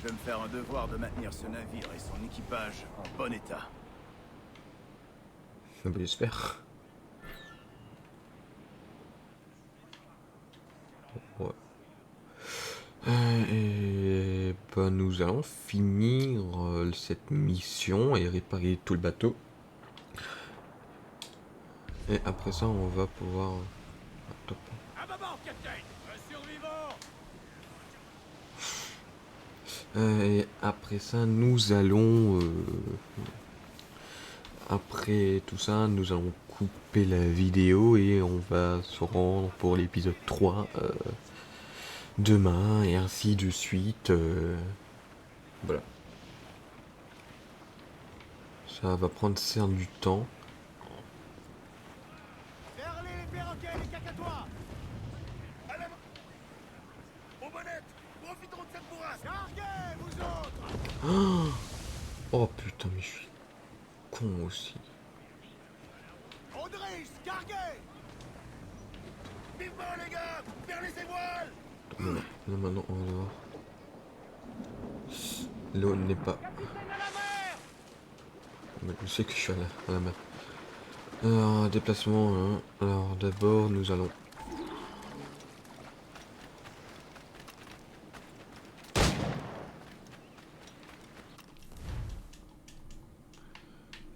Je vais me faire un devoir de maintenir ce navire et son équipage en bon état. J'espère. Ouais. Et bah, nous allons finir cette mission et réparer tout le bateau. Et après ça, on va pouvoir... Top. À bord, capitaine! Un survivant! Et après ça, nous allons... après tout ça, nous allons couper la vidéo et on va se rendre pour l'épisode 3 demain et ainsi de suite. Voilà. Ça va prendre certes du temps. Oh putain, mais je suis con aussi. Audrich, carguez! Vivement, les gars! Vers les voiles! Voilà. Là maintenant on va voir. L'eau n'est pas. Mais je sais que je suis à la mer. Alors, déplacement. Hein. Alors d'abord nous allons.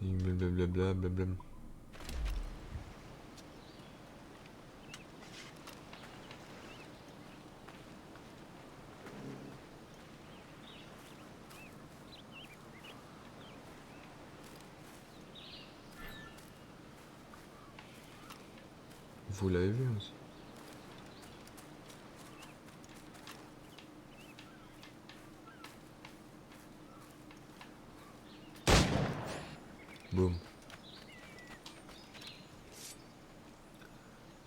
Blablabla, blablabla. Vous l'avez vu aussi. Boum.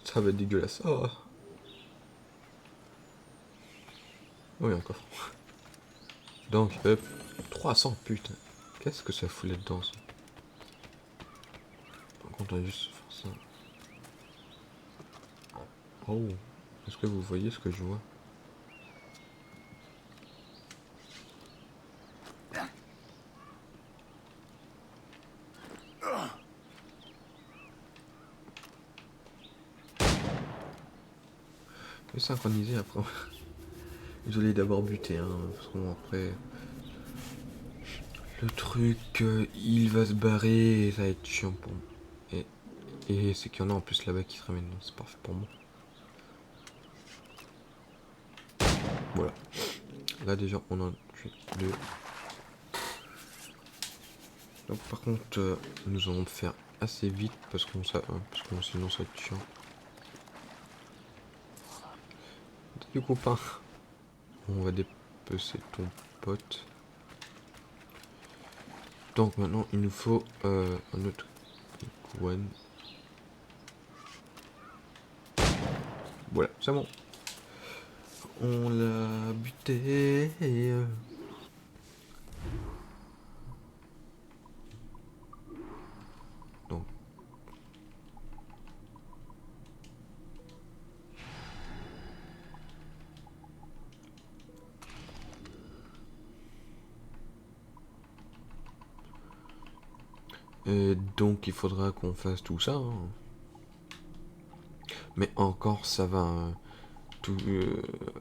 Ça va être dégueulasse. Oh. Oui, encore. Donc, 300, putain. Qu'est-ce que ça fout là-dedans, ça? Par contre, on va juste faire ça. Oh. Est-ce que vous voyez ce que je vois? Je vais synchroniser après. Désolé d'avoir buté, hein, parce qu'on après. Le truc, il va se barrer et ça va être chiant pour moi. Et c'est qu'il y en a en plus là-bas qui se ramènent, donc c'est parfait pour moi. Voilà. Là déjà on en tue deux. Donc, par contre, nous allons le faire assez vite parce qu'on sinon ça va être chiant. Du copain. On va dépecer ton pote. Donc maintenant il nous faut un autre one. Voilà, c'est bon. On l'a buté. Donc. Et donc il faudra qu'on fasse tout ça. Hein. Mais encore ça va.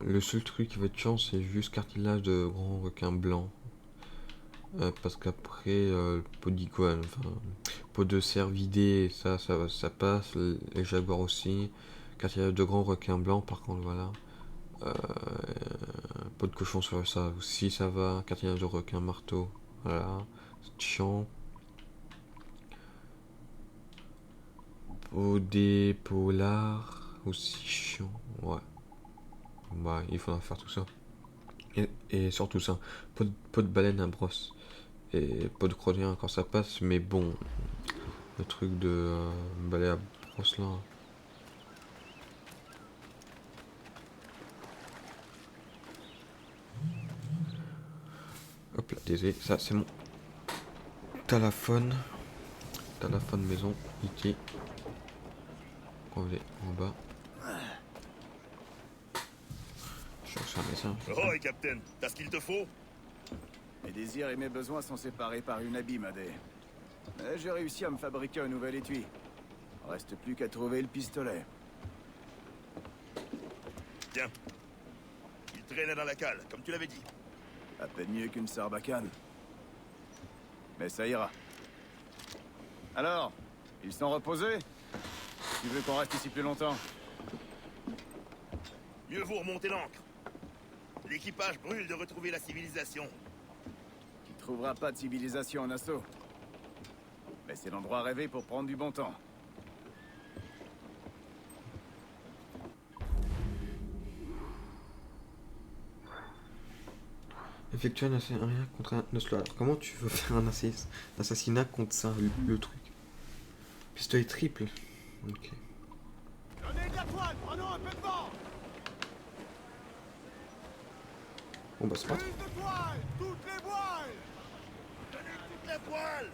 Le seul truc qui va être chiant c'est juste cartilage de grand requin blanc. Parce qu'après peau d'iguane, enfin peau de cerf vidée, ça passe, les jaguars aussi. Cartilage de grand requin blanc par contre voilà. Peau de cochon ça aussi ça va. Cartilage de requin marteau, voilà. C'est chiant. Peau des polars aussi chiant, ouais. Bah il faudra faire tout ça. Et surtout ça, peau de baleine à brosse. Et peau de crocodile quand ça passe, mais bon, le truc de balai à brosse là. Hop là, désolé, ça c'est mon téléphone maison, ici. On va aller en bas. Je cherche un dessin. Oh, et Captain, t'as ce qu'il te faut? Mes désirs et mes besoins sont séparés par une abîme, Adé. Mais j'ai réussi à me fabriquer un nouvel étui. Reste plus qu'à trouver le pistolet. Tiens. Il traînait dans la cale, comme tu l'avais dit. À peine mieux qu'une sarbacane. Mais ça ira. Alors, ils sont reposés? Tu veux qu'on reste ici plus longtemps? Mieux vaut remonter l'ancre. L'équipage brûle de retrouver la civilisation. Tu trouveras pas de civilisation en assaut. Mais c'est l'endroit rêvé pour prendre du bon temps. Effectuer un assassinat contre un oslo. Alors comment tu veux faire un assassinat contre ça, le truc? Pistolet triple. Ok. Donnez de la toile, prenons un peu de vent. Bon bah c'est pas. Plus de toile, toutes les voiles. Donnez à poil.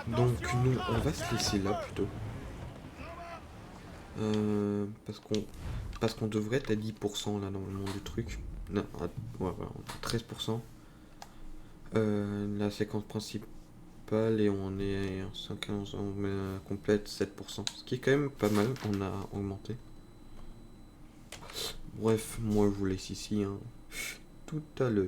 Donc nous, on va se laisser là plutôt. Parce qu'on devrait être à 10% là normalement du truc. Non, ouais, voilà, on est à 13%. La séquence principale et on est en 115, on complète 7%. Ce qui est quand même pas mal, on a augmenté. Bref, moi je vous laisse ici. Hein. Tout à l'heure.